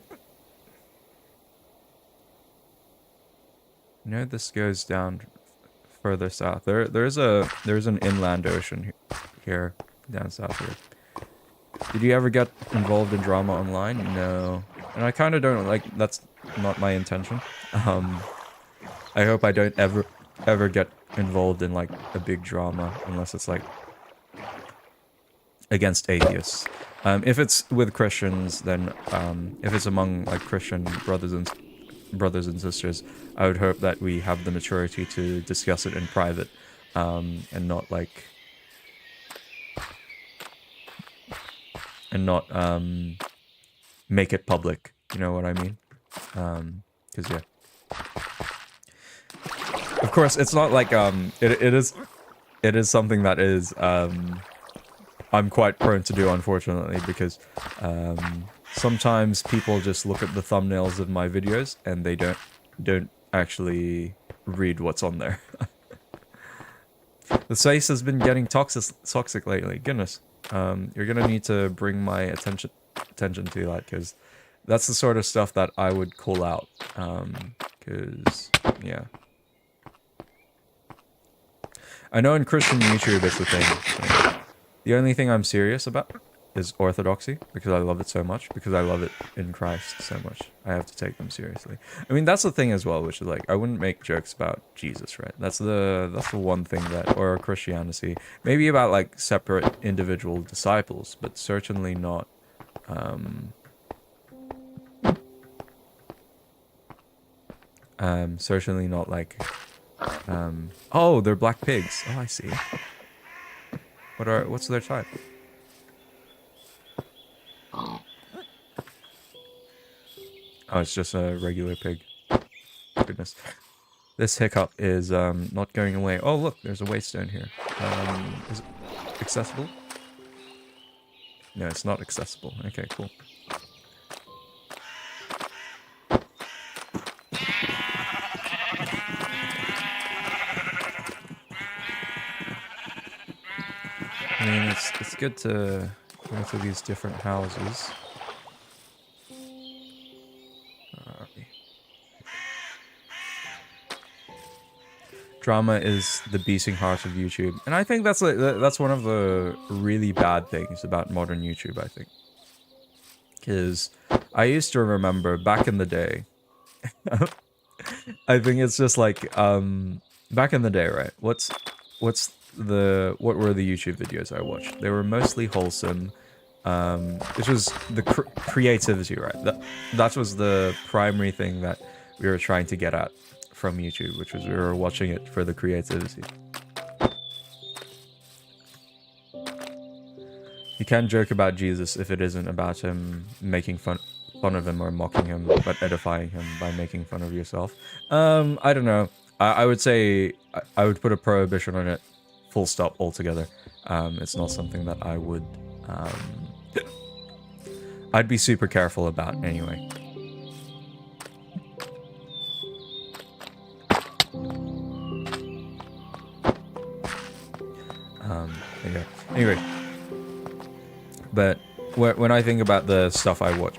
know this goes down further south. There's an inland ocean here down south here. Did you ever get involved in drama online? No, and I kind of don't like. That's not my intention. I hope I don't ever get involved in like a big drama unless it's like against atheists. If it's with Christians, then if it's among like Christian brothers and sisters, I would hope that we have the maturity to discuss it in private, and not make it public. You know what I mean? 'Cause yeah. Of course, it's not like it is something that is I'm quite prone to do, unfortunately, because sometimes people just look at the thumbnails of my videos and they don't actually read what's on there. The space has been getting toxic lately. Goodness, you're gonna need to bring my attention to that, because that's the sort of stuff that I would call out. Cause yeah. I know in Christian YouTube it's a thing. Like, the only thing I'm serious about is orthodoxy, because I love it so much, because I love it in Christ so much. I have to take them seriously. I mean, that's the thing as well, which is like, I wouldn't make jokes about Jesus, right? That's the one thing that, or Christianity, maybe about like separate individual disciples, but certainly not, certainly not like, oh, they're black pigs. Oh, I see. What's their type? Oh, it's just a regular pig. Goodness. This hiccup is not going away. Oh, look, there's a waystone here. Is it accessible? No, it's not accessible. Okay, cool. I mean, it's good to go to these different houses. Drama is the beating heart of YouTube, and I think that's one of the really bad things about modern YouTube. I think, because I used to remember back in the day. I think it's just like back in the day, right? What were the YouTube videos I watched? They were mostly wholesome. This was the creativity, right? That was the primary thing that we were trying to get at from YouTube, which was we were watching it for the creativity. You can't joke about Jesus if it isn't about him making fun of him or mocking him, but edifying him by making fun of yourself. I don't know. I would say I would put a prohibition on it, full stop altogether. It's not something that I would I'd be super careful about anyway. Yeah. Anyway, but when I think about the stuff I watched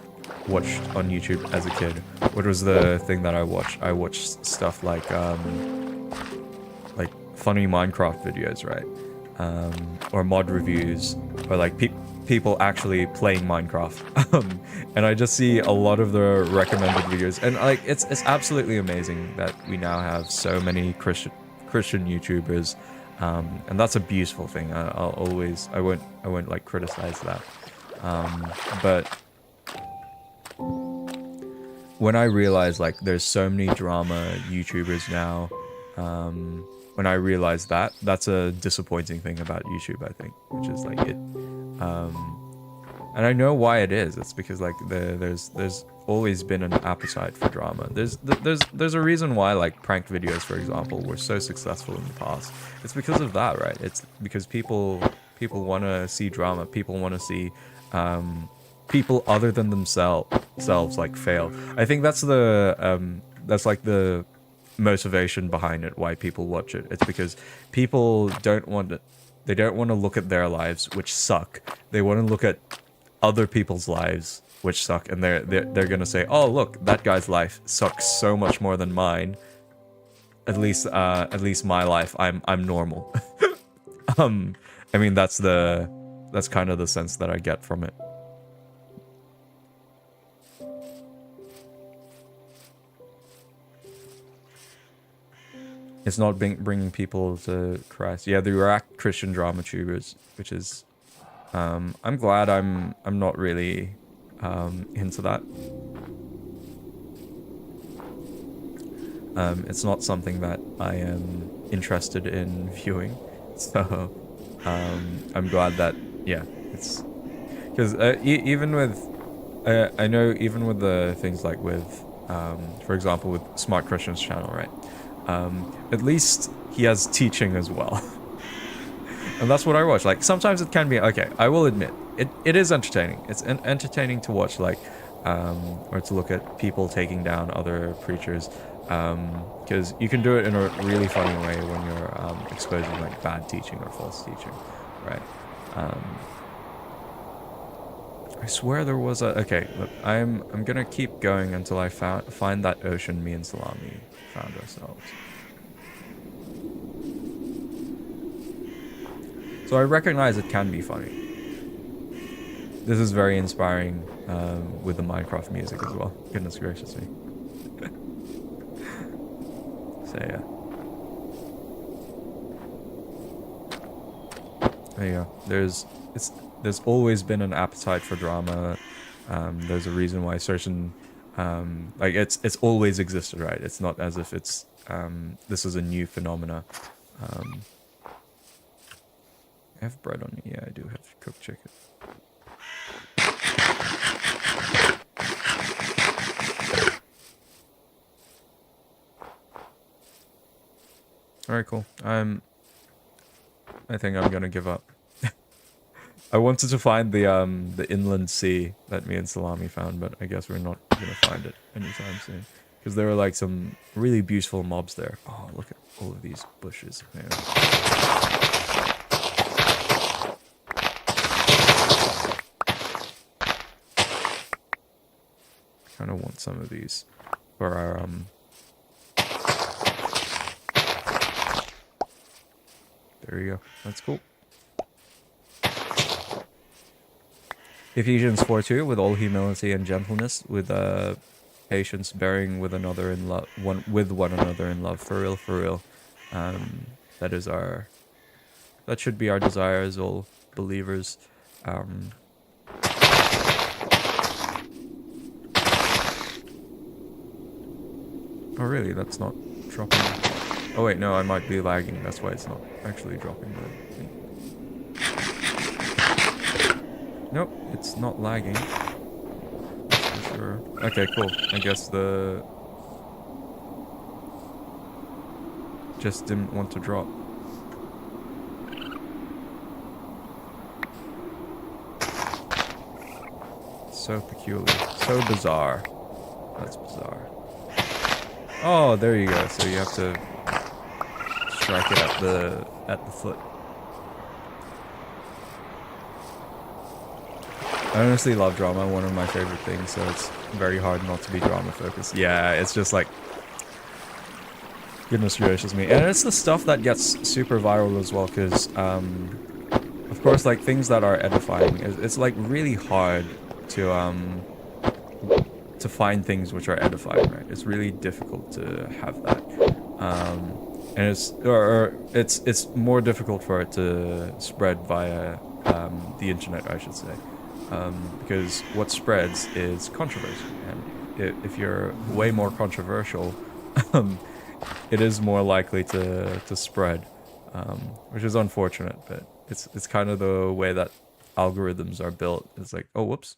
on YouTube as a kid, what was the thing that I watched? I watched stuff like funny Minecraft videos, right? Or mod reviews, or like people actually playing Minecraft. And I just see a lot of the recommended videos, and like it's absolutely amazing that we now have so many Christian YouTubers, and that's a beautiful thing. I won't like criticize that, but when I realize like there's so many drama YouTubers now, when I realize that, that's a disappointing thing about YouTube, I think, which is like it, and I know why it is. It's because like there's always been an appetite for drama. There's a reason why like prank videos, for example, were so successful in the past. It's because of that, right? It's because people want to see drama. People want to see people other than themselves like fail. I think that's like the motivation behind it, why people watch it. It's because people don't want to look at their lives, which suck. They want to look at other people's lives, which suck, and they're gonna say, oh look, that guy's life sucks so much more than mine. At least my life, I'm normal. I mean, that's kind of the sense that I get from it. It's not bringing people to Christ. Yeah, there are Christian drama tubers, which is, I'm glad I'm not really into that. It's not something that I am interested in viewing, so I'm glad that, yeah, it's because even with I know even with the things like with for example with Smart Christian's channel, right? At least he has teaching as well. And that's what I watch. Like, sometimes it can be, okay, I will admit, it is entertaining. It's entertaining to watch, like, or to look at people taking down other preachers. Because you can do it in a really funny way when you're exposing, like, bad teaching or false teaching, right? I swear there was a... Okay, look, I'm gonna keep going until I find that ocean me and Salami found ourselves. So I recognize it can be funny. This is very inspiring with the Minecraft music as well. Goodness gracious me. So yeah. There you go. There's always been an appetite for drama. There's a reason why certain like it's always existed, right? It's not as if it's this is a new phenomena. I have bread on me. Yeah, I do have cooked chicken. All right, cool. I think I'm gonna give up. I wanted to find the inland sea that me and Salami found, but I guess we're not gonna find it anytime soon. Because there were like some really beautiful mobs there. Oh, look at all of these bushes, man. Kind of want some of these for our There you go. That's cool. Ephesians 4:2, with all humility and gentleness, with patience, bearing with another in love, with one another in love. For real, for real. That should be our desire as all believers. Oh really? That's not dropping. Oh wait, no, I might be lagging. That's why it's not actually dropping the thing. Nope, it's not lagging. That's for sure. Okay, cool. I guess the... just didn't want to drop. So peculiar. So bizarre. That's bizarre. Oh, there you go. So you have to strike it at the foot. I honestly love drama, one of my favorite things, so it's very hard not to be drama focused. Yeah, it's just like, goodness gracious me. And it's the stuff that gets super viral as well, because of course, like things that are edifying, it's like really hard to find things which are edifying, right? It's really difficult to have that. And it's more difficult for it to spread via the internet, I should say. Because what spreads is controversy, and if you're way more controversial, it is more likely to spread, which is unfortunate, but it's kind of the way that algorithms are built. It's like, oh, whoops.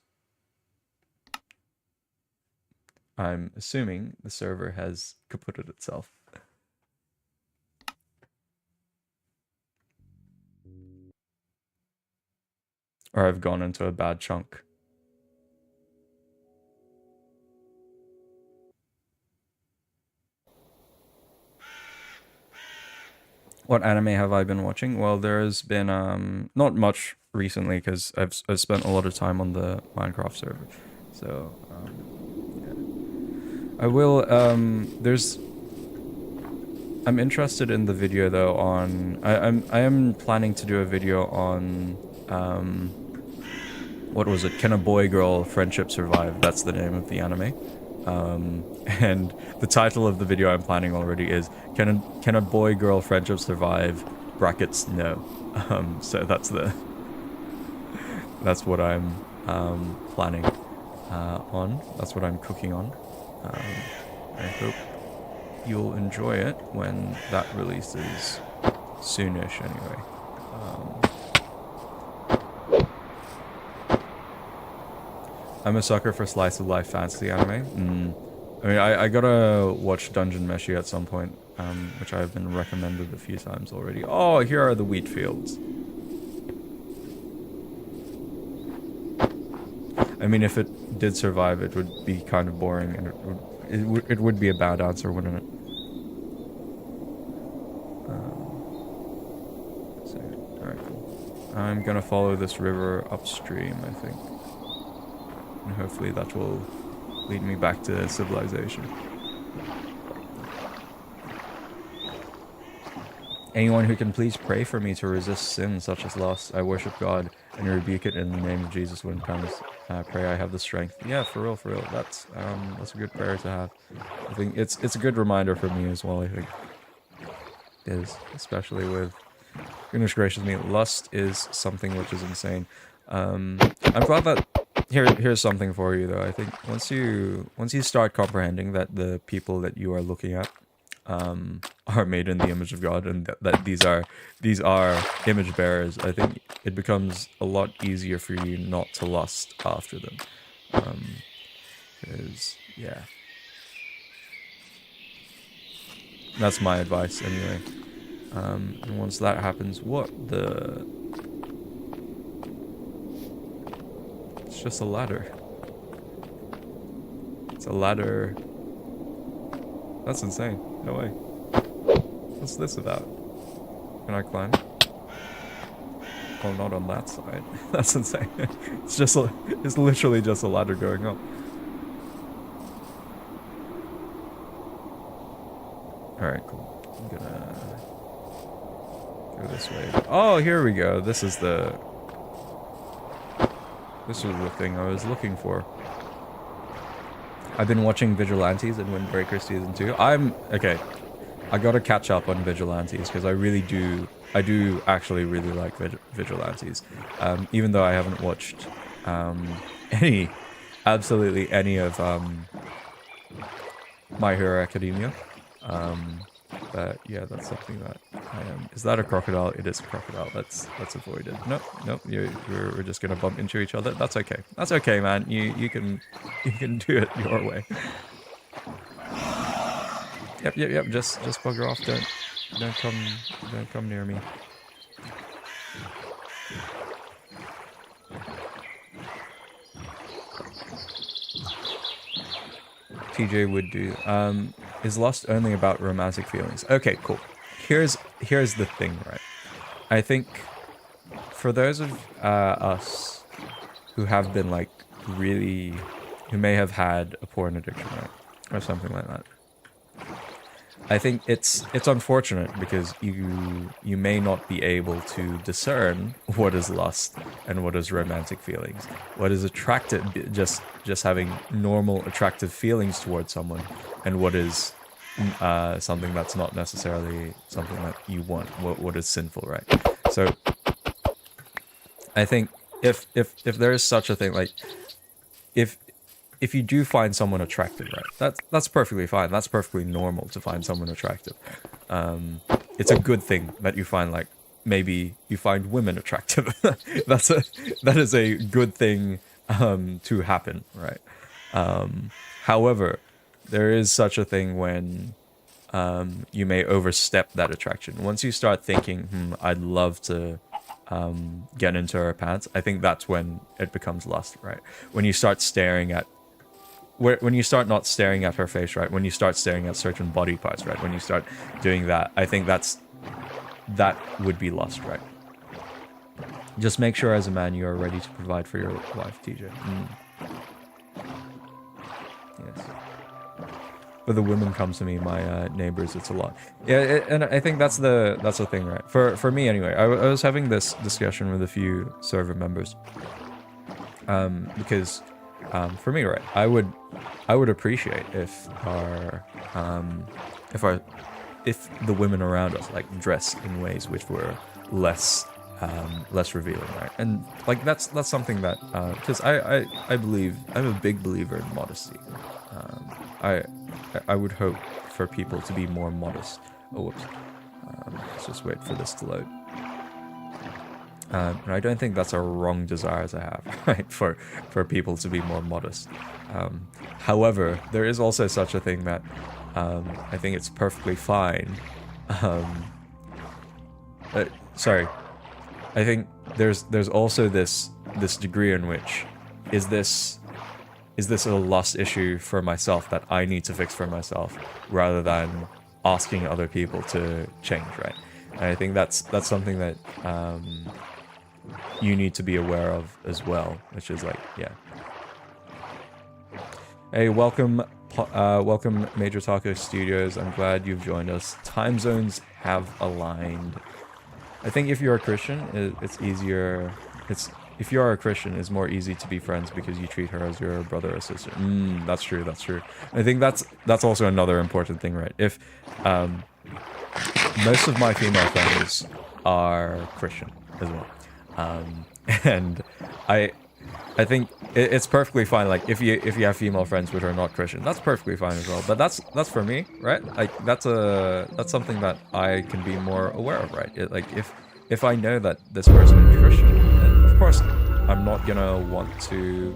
I'm assuming the server has kaputted itself. Or I've gone into a bad chunk. What anime have I been watching? Well, there's been not much recently because I've spent a lot of time on the Minecraft server. So yeah. I will I'm interested in the video though on I am planning to do a video on what was it? Can a boy girl friendship survive? That's the name of the anime. And the title of the video I'm planning already is Can a boy girl friendship survive? Brackets no. So that's what I'm planning on. That's what I'm cooking on. I hope you'll enjoy it when that releases soonish anyway. I'm a sucker for slice of life fantasy anime. I mean, I gotta watch Dungeon Meshi at some point, which I've been recommended a few times already. Oh, here are the wheat fields. I mean, if it did survive, it would be kind of boring, and it would be a bad answer, wouldn't it? So, alright, cool. I'm gonna follow this river upstream, I think. and hopefully that will lead me back to civilization. Anyone who can please pray for me to resist sin such as lust. I worship God and rebuke it in the name of Jesus when it comes. Pray I have the strength. Yeah, for real, for real. That's a good prayer to have. I think it's a good reminder for me as well. I think is especially with goodness gracious me, lust is something which is insane. I'm glad that here's something for you though. I think once you start comprehending that the people that you are looking at are made in the image of God, and that these are image bearers, I think it becomes a lot easier for you not to lust after them. Because yeah, that's my advice anyway. And once that happens, it's just a ladder. It's a ladder. That's insane. No way. What's this about? Can I climb? Well, not on that side. That's insane. It's literally just a ladder going up. Alright, cool. I'm gonna go this way. Oh, here we go. This was the thing I was looking for. I've been watching Vigilantes and Windbreaker Season 2. Okay. I gotta catch up on Vigilantes because I do actually really like Vigilantes. Even though I haven't watched absolutely any of My Hero Academia. But yeah, that's something that I am. Is that a crocodile? It is a crocodile. Let's avoid it. Nope. We're just gonna bump into each other. That's okay. That's okay, man. You can do it your way. Yep. Just bugger off. Don't come near me. TJ would do. Is lust only about romantic feelings? Okay, cool. Here's the thing, right? I think for those of us who have been like really, who may have had a porn addiction, right, or something like that, I think it's unfortunate because you may not be able to discern what is lust and what is romantic feelings, what is attractive, just having normal attractive feelings towards someone, and what is something that's not necessarily something that you want, what is sinful, right? So I think if there is such a thing, like if you do find someone attractive, right, that's perfectly fine. That's perfectly normal to find someone attractive. It's a good thing that you find, like, maybe you find women attractive. That is a good thing to happen, right? However, there is such a thing when you may overstep that attraction. Once you start thinking, I'd love to get into her pants, I think that's when it becomes lust, right? When you start staring at when you start not staring at her face, right? When you start staring at certain body parts, right? When you start doing that, I think that would be lust, right? Just make sure as a man you are ready to provide for your wife, TJ. Yes. But the women comes to me, my neighbors, it's a lot. Yeah, and I think that's the thing, right? For me anyway, I was having this discussion with a few server members, because for me, right, I would appreciate if the women around us like dress in ways which were less revealing, right? And like that's something that because I believe, I'm a big believer in modesty. I would hope for people to be more modest. Oh, whoops. Let's just wait for this to load. And I don't think that's a wrong desire to have, right? For people to be more modest. However, there is also such a thing that I think it's perfectly fine. Sorry. I think there's also this degree in which is this a lust issue for myself that I need to fix for myself rather than asking other people to change, right? And I think that's something that you need to be aware of as well, which is like, yeah. Hey, welcome Major Taco Studios. I'm glad you've joined us. Time zones have aligned. I think if you're a Christian, it's easier. If you are a Christian, it's more easy to be friends because you treat her as your brother or sister. That's true. That's true. I think that's also another important thing, right? If most of my female friends are Christian as well, and I think it's perfectly fine. Like if you have female friends which are not Christian, that's perfectly fine as well. But that's for me, right? Like that's something that I can be more aware of, right? Like if I know that this person is Christian, then of course I'm not gonna want to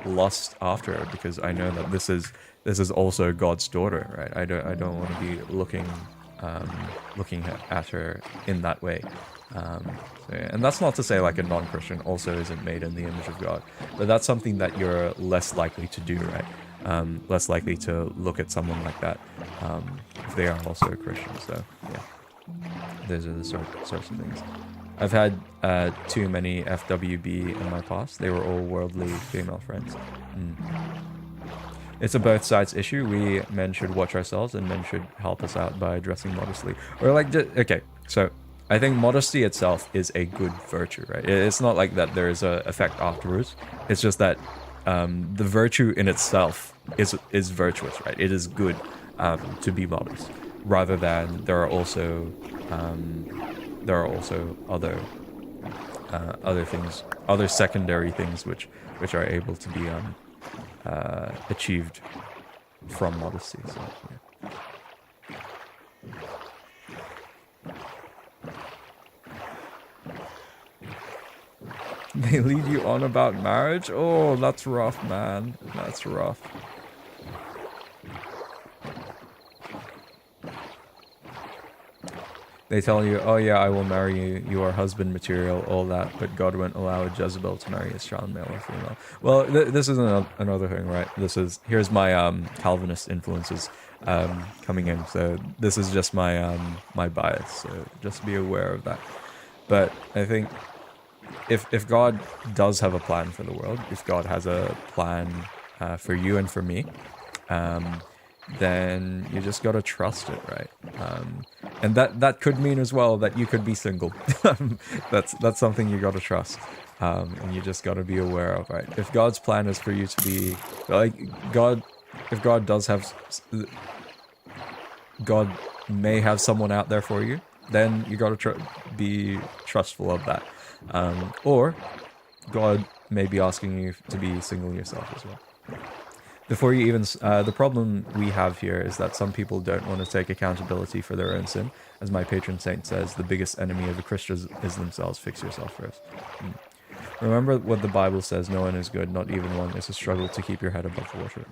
lust after her because I know that this is also God's daughter, right? I don't want to be looking at her in that way. So yeah. And that's not to say like a non-Christian also isn't made in the image of God, but that's something that you're less likely to do, right? Less likely to look at someone like that if they are also a Christian. So yeah, those are the sorts of things. I've had too many FWB in my past. They were all worldly female friends. It's a both sides issue. We men should watch ourselves and men should help us out by dressing modestly. Or like, okay, so I think modesty itself is a good virtue, right? It's not like that there is a effect afterwards. It's just that the virtue in itself is virtuous, right? It is good to be modest, rather than there are also other things, other secondary things which are able to be achieved from modesty. So, yeah. They lead you on about marriage? Oh, that's rough, man. That's rough. They tell you, oh yeah, I will marry you, you are husband material, all that, but God won't allow a Jezebel to marry his child, male or female. Well, this is another thing, right? Here's my Calvinist influences coming in, so this is just my my bias, so just be aware of that. But I think if God does have a plan for the world, if God has a plan for you and for me, then you just gotta trust it, right? And that could mean as well that you could be single. That's something you gotta trust, and you just gotta be aware of, right? If God's plan is for you to be like if God does have, God may have someone out there for you, then you gotta be trustful of that. Or God may be asking you to be single yourself as well. Before you even, the problem we have here is that some people don't want to take accountability for their own sin. As my patron saint says, the biggest enemy of a Christian is themselves. Fix yourself first. Remember what the Bible says, no one is good, not even one. It's a struggle to keep your head above water.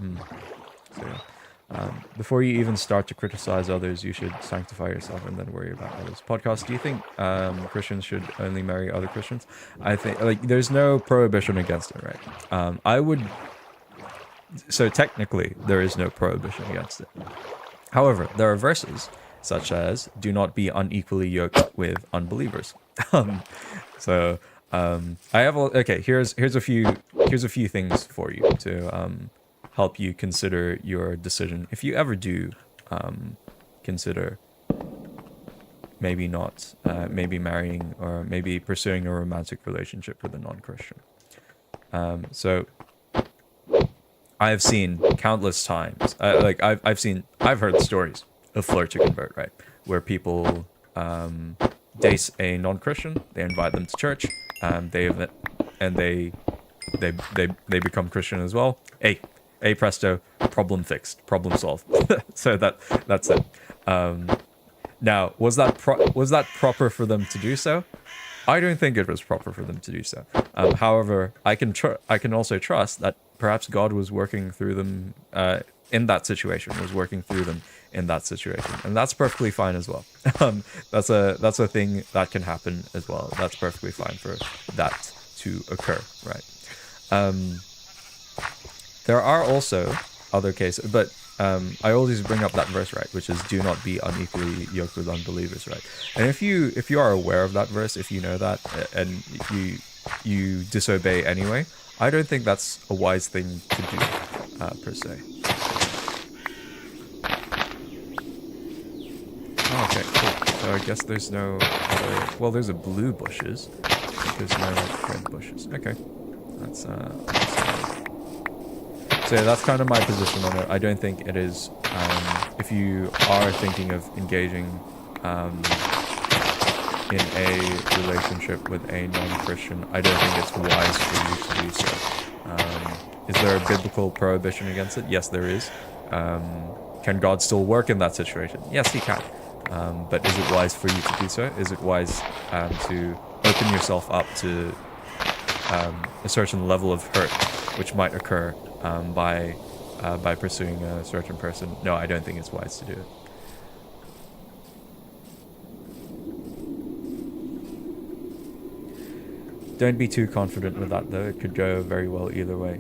So, yeah. Before you even start to criticize others, you should sanctify yourself and then worry about others. Podcast, do you think Christians should only marry other Christians? I think, like, there's no prohibition against it, right? I would... So technically, there is no prohibition against it. However, there are verses such as "Do not be unequally yoked with unbelievers." So I have okay. Here's a few things for you to help you consider your decision if you ever do consider maybe not maybe marrying or maybe pursuing a romantic relationship with a non-Christian. So I have seen countless times, I've heard stories of flirt to convert, right? Where people date a non-Christian, they invite them to church, they become Christian as well. Hey presto, problem fixed, problem solved. So that's it. Now, was that proper for them to do so? I don't think it was proper for them to do so. However, I can also trust that perhaps God was working through them in that situation, and that's perfectly fine as well. That's a thing that can happen as well. That's perfectly fine for that to occur, right? There are also other cases, but I always bring up that verse, right, which is "Do not be unequally yoked with unbelievers," right? And if you are aware of that verse, if you know that, and you disobey anyway, I don't think that's a wise thing to do, per se. Oh, okay, cool. So I guess there's no other... Well, there's a blue bushes. There's no red bushes. Okay. That's so yeah, that's kind of my position on it. I don't think it is... if you are thinking of engaging in a relationship with a non-Christian, I don't think it's wise for you to do so. Is there a biblical prohibition against it? Yes, there is. Can God still work in that situation? Yes, he can. But is it wise for you to do so? Is it wise to open yourself up to a certain level of hurt which might occur by pursuing a certain person? No, I don't think it's wise to do it. Don't be too confident with that, though. It could go very well either way.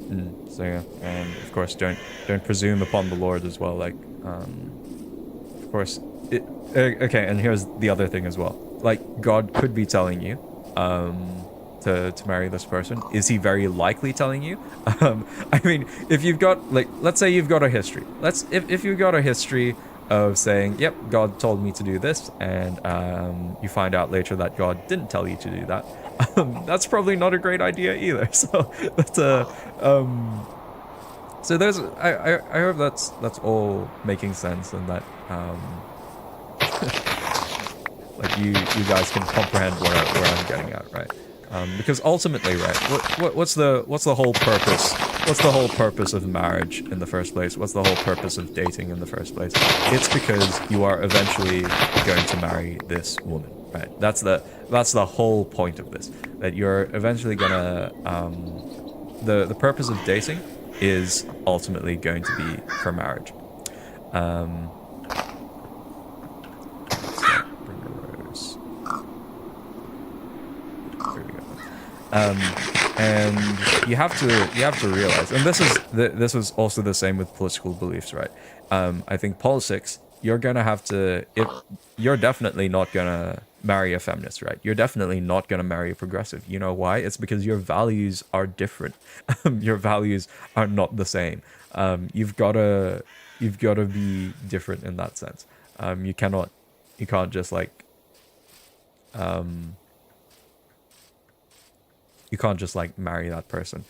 So yeah, and of course, don't presume upon the Lord as well. Like, of course, okay. And here's the other thing as well. Like, God could be telling you to marry this person. Is he very likely telling you? I mean, if you've got, like, let's say you've got a history. If you've got a history of saying, yep, God told me to do this, and you find out later that God didn't tell you to do that, that's probably not a great idea either. So that's so there's I hope that's all making sense, and that like you guys can comprehend where I'm getting at, right? Because ultimately, right, what's the whole purpose? What's the whole purpose of marriage in the first place? What's the whole purpose of dating in the first place? It's because you are eventually going to marry this woman, right? That's the whole point of this. That you're eventually gonna the purpose of dating is ultimately going to be for marriage. And you have to realize, and this is also the same with political beliefs, right? I think politics, you're definitely not gonna marry a feminist, right? You're definitely not gonna marry a progressive. You know why? It's because your values are different. Your values are not the same. You've gotta be different in that sense. You can't just like you can't just like marry that person,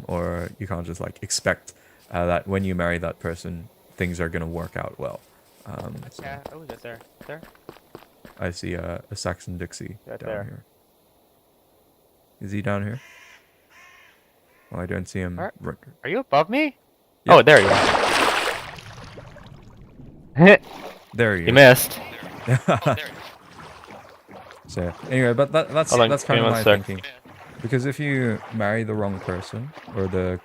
or you can't just like expect that when you marry that person things are gonna work out well. So Yeah, oh, that's there. There? I see a Saxon Dixie Right down there. here. Is he down here? Well, I don't see him. Are you above me? Yep. Oh, there you are. There you You missed. So anyway, but that's Hold on, kind give me of one my sec. thinking. Because if you marry the wrong person, or the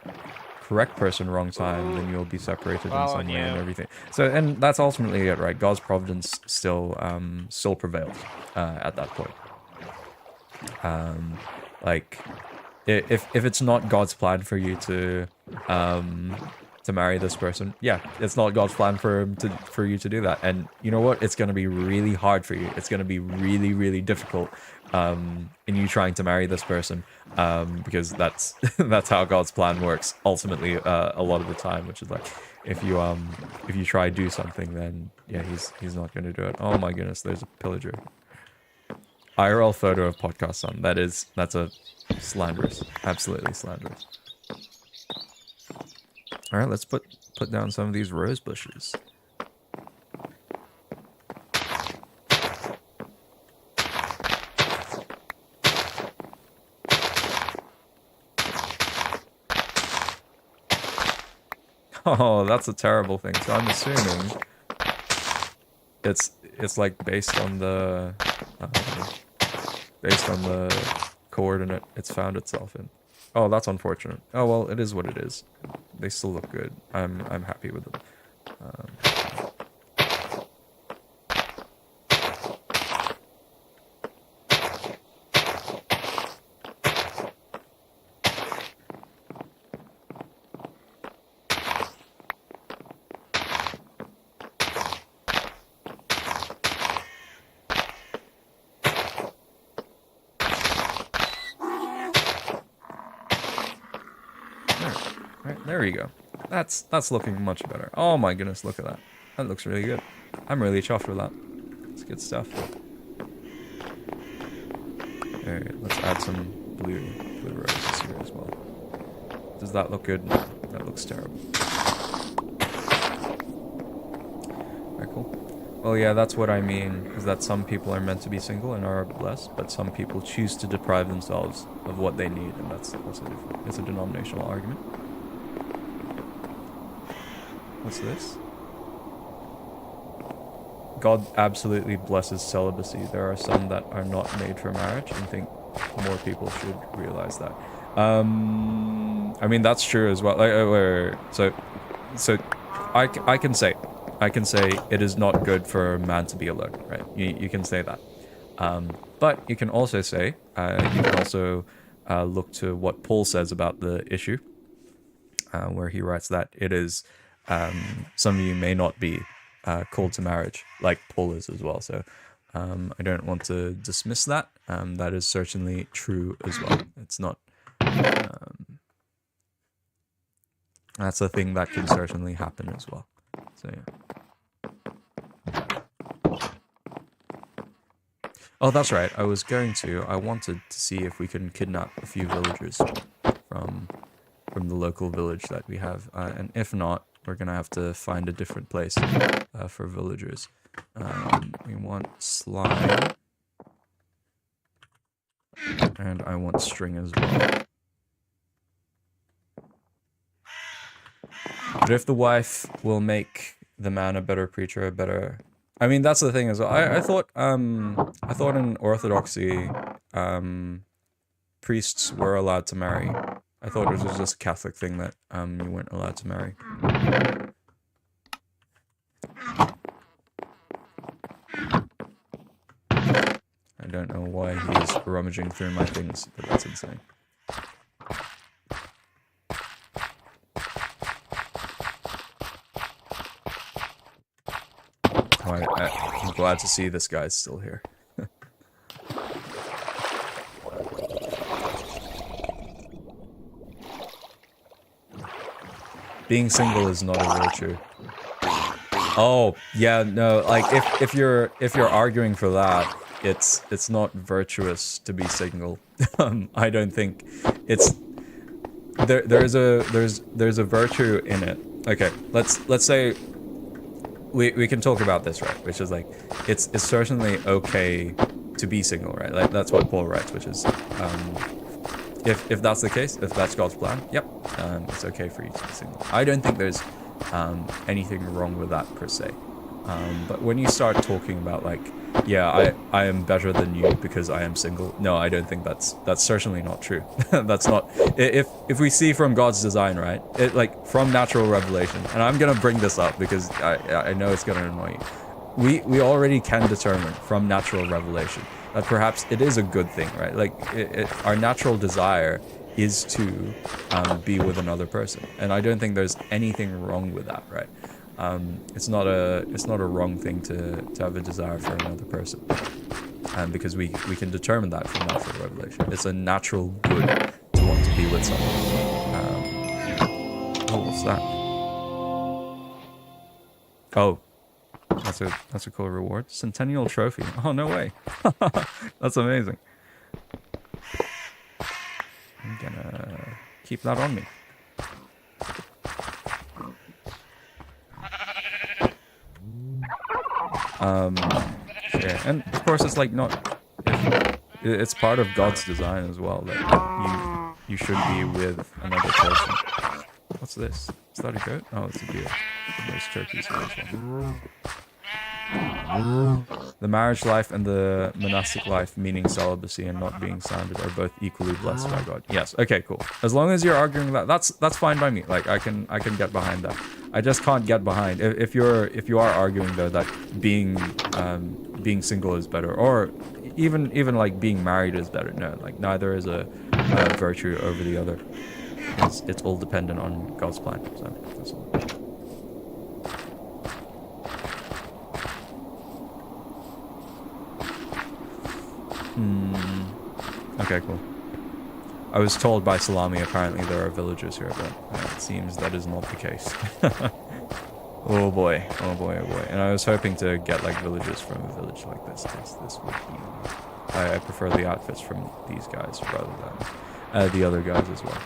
correct person wrong time, then you'll be separated in some way and everything. So, and that's ultimately it, right? God's providence still prevails at that point. Like, if it's not God's plan for you to marry this person, yeah, it's not God's plan for you to do that. And you know what? It's going to be really hard for you. It's going to be really, really difficult in you trying to marry this person, because that's how God's plan works ultimately, a lot of the time, which is like, if you try to do something, then yeah, he's not going to do it. Oh my goodness, there's a pillager. IRL photo of podcast son. That's a slanderous, absolutely slanderous. All right, let's put down some of these rose bushes. Oh, that's a terrible thing. So I'm assuming it's like based on the coordinate it's found itself in. Oh, that's unfortunate. Oh well, it is what it is. They still look good. I'm happy with them. There you go. That's looking much better. Oh my goodness, look at that. That looks really good. I'm really chuffed with that. It's good stuff. Okay, let's add some blue roses here as well. Does that look good? No, that looks terrible. Very cool. Well, yeah, that's what I mean, is that some people are meant to be single and are blessed, but some people choose to deprive themselves of what they need, and it's a denominational argument. What's this? God absolutely blesses celibacy. There are some that are not made for marriage, and think more people should realize that. I mean, that's true as well. So I can say it is not good for a man to be alone, right? You can say that. But you can also say, look to what Paul says about the issue, where he writes that it is, some of you may not be called to marriage, like Paul is as well. So I don't want to dismiss that. That is certainly true as well. It's not... that's a thing that can certainly happen as well. So yeah. Oh, that's right. I wanted to see if we can kidnap a few villagers from the local village that we have. And if not, we're going to have to find a different place for villagers. We want slime. And I want string as well. But if the wife will make the man a better preacher, I mean, that's the thing as well. I thought in Orthodoxy, priests were allowed to marry. I thought it was just a Catholic thing that you weren't allowed to marry. I don't know why he is rummaging through my things, but that's insane. I'm glad to see this guy's still here. Being single is not a virtue. Oh, yeah, no, like if you're arguing for that, it's not virtuous to be single. I don't think it's there's a virtue in it. Okay, let's say we can talk about this, right? Which is like it's certainly okay to be single, right? Like that's what Paul writes, which is if that's the case, if that's God's plan, yep, it's okay for you to be single. I don't think there's anything wrong with that per se. But when you start talking about like, yeah, I am better than you because I am single. No, I don't think that's certainly not true. That's not, if we see from God's design, right? It like from natural revelation, and I'm gonna bring this up because I know it's gonna annoy you. We already can determine from natural revelation that perhaps it is a good thing, right? Like our natural desire is to be with another person, and I don't think there's anything wrong with that, right? It's not a wrong thing to have a desire for another person, because we can determine that from natural revelation. It's a natural good to want to be with someone. Oh, what's that? Oh, that's a cool reward. Centennial trophy. Oh, no way. That's amazing. I'm gonna keep that on me. Yeah, and of course it's like not, it's part of God's design as well that you should be with another person. What's this? Is that a goat? Oh, it's a deer. And there's turkeys here as well. The marriage life and the monastic life, meaning celibacy and not being sounded, are both equally blessed by God. Yes. Okay. Cool. As long as you're arguing that, that's fine by me. Like I can get behind that. I just can't get behind if you are arguing though that being single is better, or even like being married is better. No, like neither is a virtue over the other. It's all dependent on God's plan. So that's all. Okay, cool. I was told by Salami apparently there are villagers here, but it seems that is not the case. Oh boy, oh boy, oh boy. And I was hoping to get like villagers from a village like this, because this would be... I prefer the outfits from these guys rather than the other guys as well.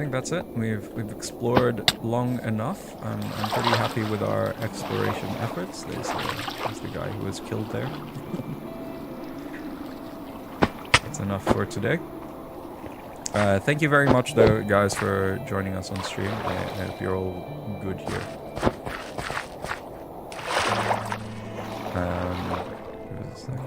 That's it. We've explored long enough. I'm pretty happy with our exploration efforts. There's the guy who was killed there. That's enough for today. Thank you very much, though, guys, for joining us on stream. I hope you're all good here. Give us a second.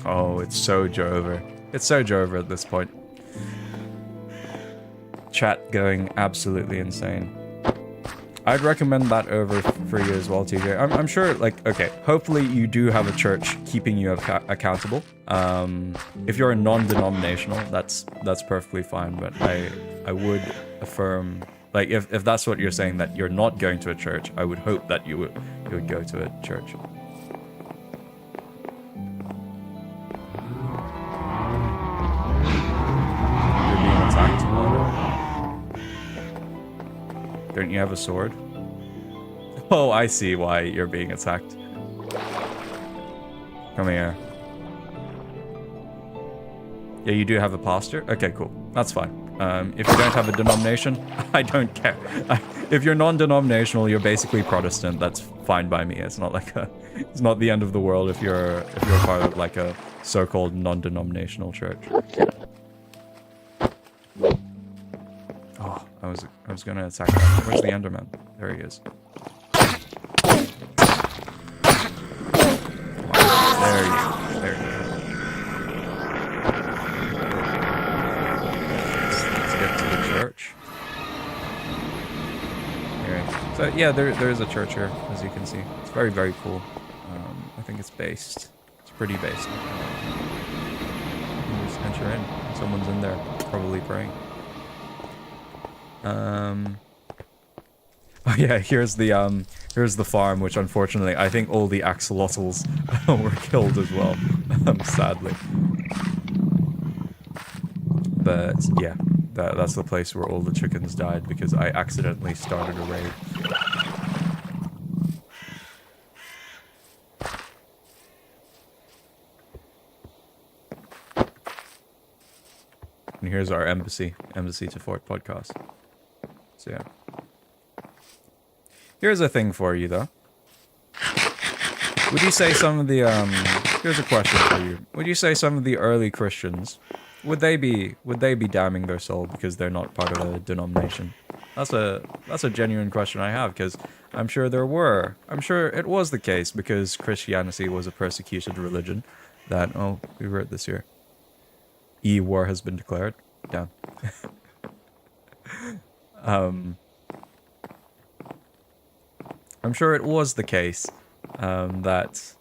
Oh, it's so Jover. It's so Jover at this point. Chat going absolutely insane. I'd recommend that over for you as well, TJ. I'm sure, like, okay, hopefully you do have a church keeping you accountable. If you're a non-denominational, that's perfectly fine, but I would affirm, like, if that's what you're saying, that you're not going to a church, I would hope that you would go to a church. Don't you have a sword? Oh, I see why you're being attacked. Come here. Yeah, you do have a pastor? Okay, cool. That's fine. If you don't have a denomination, I don't care. If you're non-denominational, you're basically Protestant. That's fine by me. It's not like it's not the end of the world if you're part of like a so-called non-denominational church. Oh, I was gonna attack that. Where's the Enderman? There he is. There you go. There you go. Let's get to the church. Anyway, so yeah, there is a church here, as you can see. It's very, very cool. I think it's based. It's pretty based. You just enter in. Someone's in there, probably praying. Oh yeah, here's the farm, which unfortunately I think all the axolotls were killed as well, sadly. But yeah, that's the place where all the chickens died because I accidentally started a raid. And here's our embassy to Fort podcast. So yeah. Here's a thing for you though. Would you say some of the here's a question for you. Would you say some of the early Christians would they be damning their soul because they're not part of a denomination? That's a genuine question I have, because I'm sure it was the case, because Christianity was a persecuted religion that we wrote this here. War has been declared. Damn. I'm sure it was the case that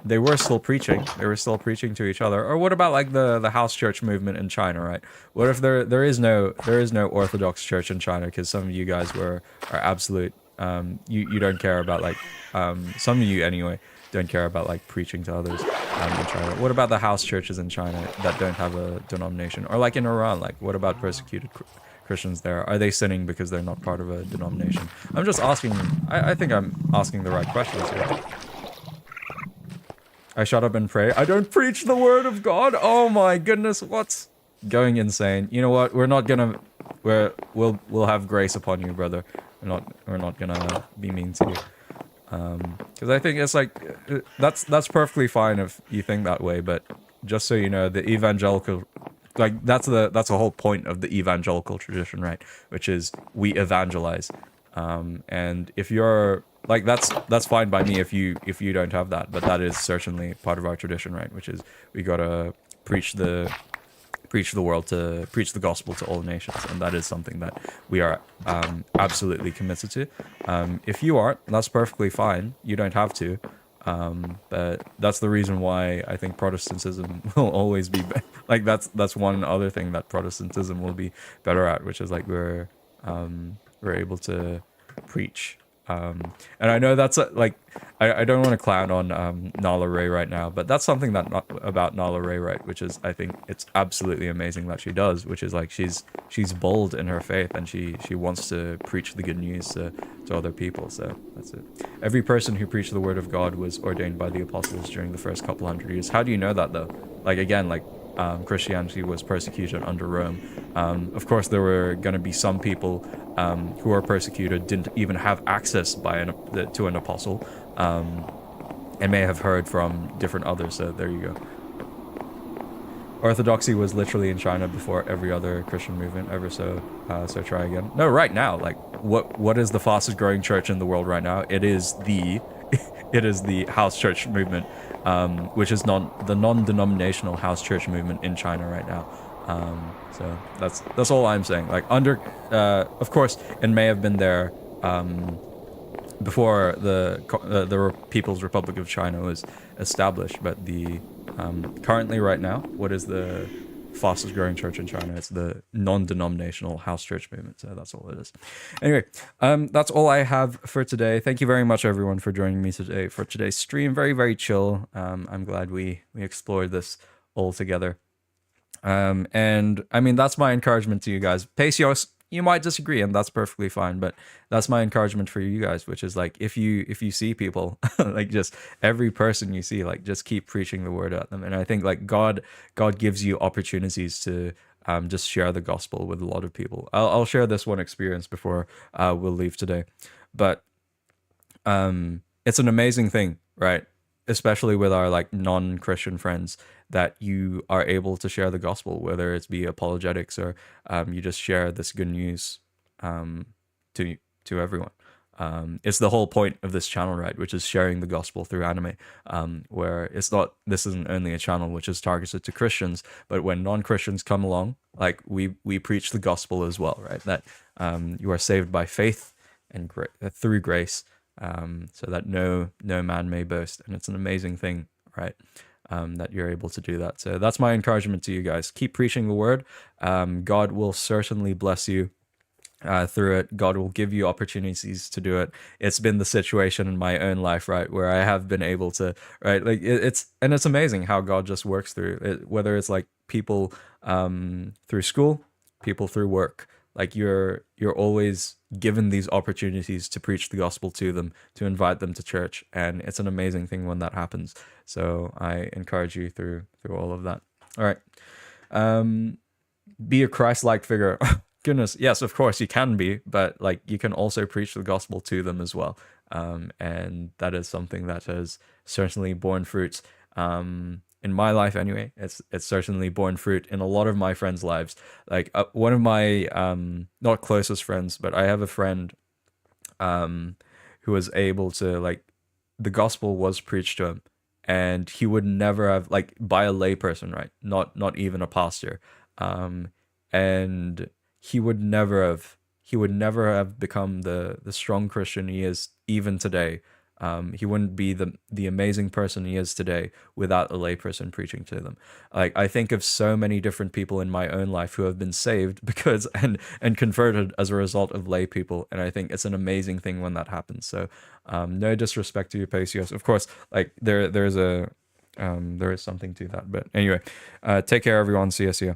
they were still preaching. They were still preaching to each other. Or what about like the house church movement in China, right? What if there is no Orthodox church in China, because some of you guys are absolute you don't care about like some of you anyway don't care about like preaching to others in China. What about the house churches in China that don't have a denomination? Or like in Iran, like what about persecuted Christians there? Are they sinning because they're not part of a denomination? I'm just asking, I think I'm asking the right questions here. I shut up and pray. I don't preach the word of God. Oh my goodness, what's going insane? You know what? We'll have grace upon you, brother. We're not gonna be mean to you. Because I think it's like that's perfectly fine if you think that way, but just so you know, the evangelical, like that's the whole point of the evangelical tradition, right? Which is we evangelize. And if you're like that's fine by me if you don't have that, but that is certainly part of our tradition, right? Which is we gotta preach the world, to preach the gospel to all nations, and that is something that we are absolutely committed to. If you aren't, that's perfectly fine. You don't have to. But that's the reason why I think Protestantism will always be like that's one other thing that Protestantism will be better at, which is like we're able to preach. And I know that's like I don't want to clown on Nala Ray right now, but that's something that about Nala Ray, right? Which is, I think it's absolutely amazing that she does, which is like she's bold in her faith, and she wants to preach the good news to other people. So that's it. Every person who preached the word of God was ordained by the apostles during the first couple hundred years. How do you know that though? Like again, like Christianity was persecuted under Rome. Of course, there were going to be some people who are persecuted didn't even have access to an apostle, and may have heard from different others. So there you go. Orthodoxy was literally in China before every other Christian movement ever. So try again. No, right now, like what is the fastest growing church in the world right now? It is the it is the house church movement, which is the non-denominational house church movement in China right now. So that's all I'm saying. Like of course, it may have been there before the People's Republic of China was established, but the currently right now, what is the fastest growing church in China? It's the non-denominational house church movement. So that's all it is. Anyway, that's all I have for today. Thank you very much, everyone, for joining me today for today's stream. Very, very chill. I'm glad we explored this all together. And I mean, that's my encouragement to you guys. Pacios, you might disagree, and that's perfectly fine, but that's my encouragement for you guys, which is like, if you see people, like just every person you see, like just keep preaching the word at them. And I think like God gives you opportunities to just share the gospel with a lot of people. I'll share this one experience before we'll leave today, but it's an amazing thing, right? Especially with our like non-Christian friends, that you are able to share the gospel, whether it's be apologetics or you just share this good news to everyone. It's the whole point of this channel, right? Which is sharing the gospel through anime, where this isn't only a channel which is targeted to Christians, but when non-Christians come along, like we preach the gospel as well, right? That you are saved by faith and through grace, so that no man may boast. And it's an amazing thing, right? That you're able to do that. So that's my encouragement to you guys. Keep preaching the word. God will certainly bless you through it. God will give you opportunities to do it. It's been the situation in my own life, right, where I have been able to, right, like it's amazing how God just works through it, whether it's like people through school, people through work. Like you're always given these opportunities to preach the gospel to them, to invite them to church, and it's an amazing thing when that happens. So I encourage you through all of that. All right, be a Christ-like figure. Goodness, yes, of course you can be, but like you can also preach the gospel to them as well, and that is something that has certainly borne fruits. In my life anyway, it's certainly borne fruit in a lot of my friends' lives. Like one of my not closest friends, but I have a friend who was able to, like, the gospel was preached to him, and he would never have, like, by a layperson, right? Not even a pastor, and he would never have become the strong Christian he is even today. He wouldn't be the amazing person he is today without a layperson preaching to them. Like, I think of so many different people in my own life who have been saved because and converted as a result of lay people, and I think it's an amazing thing when that happens. So no disrespect to you, Pacios. Of course, like there is something to that. But anyway, take care, everyone. See ya.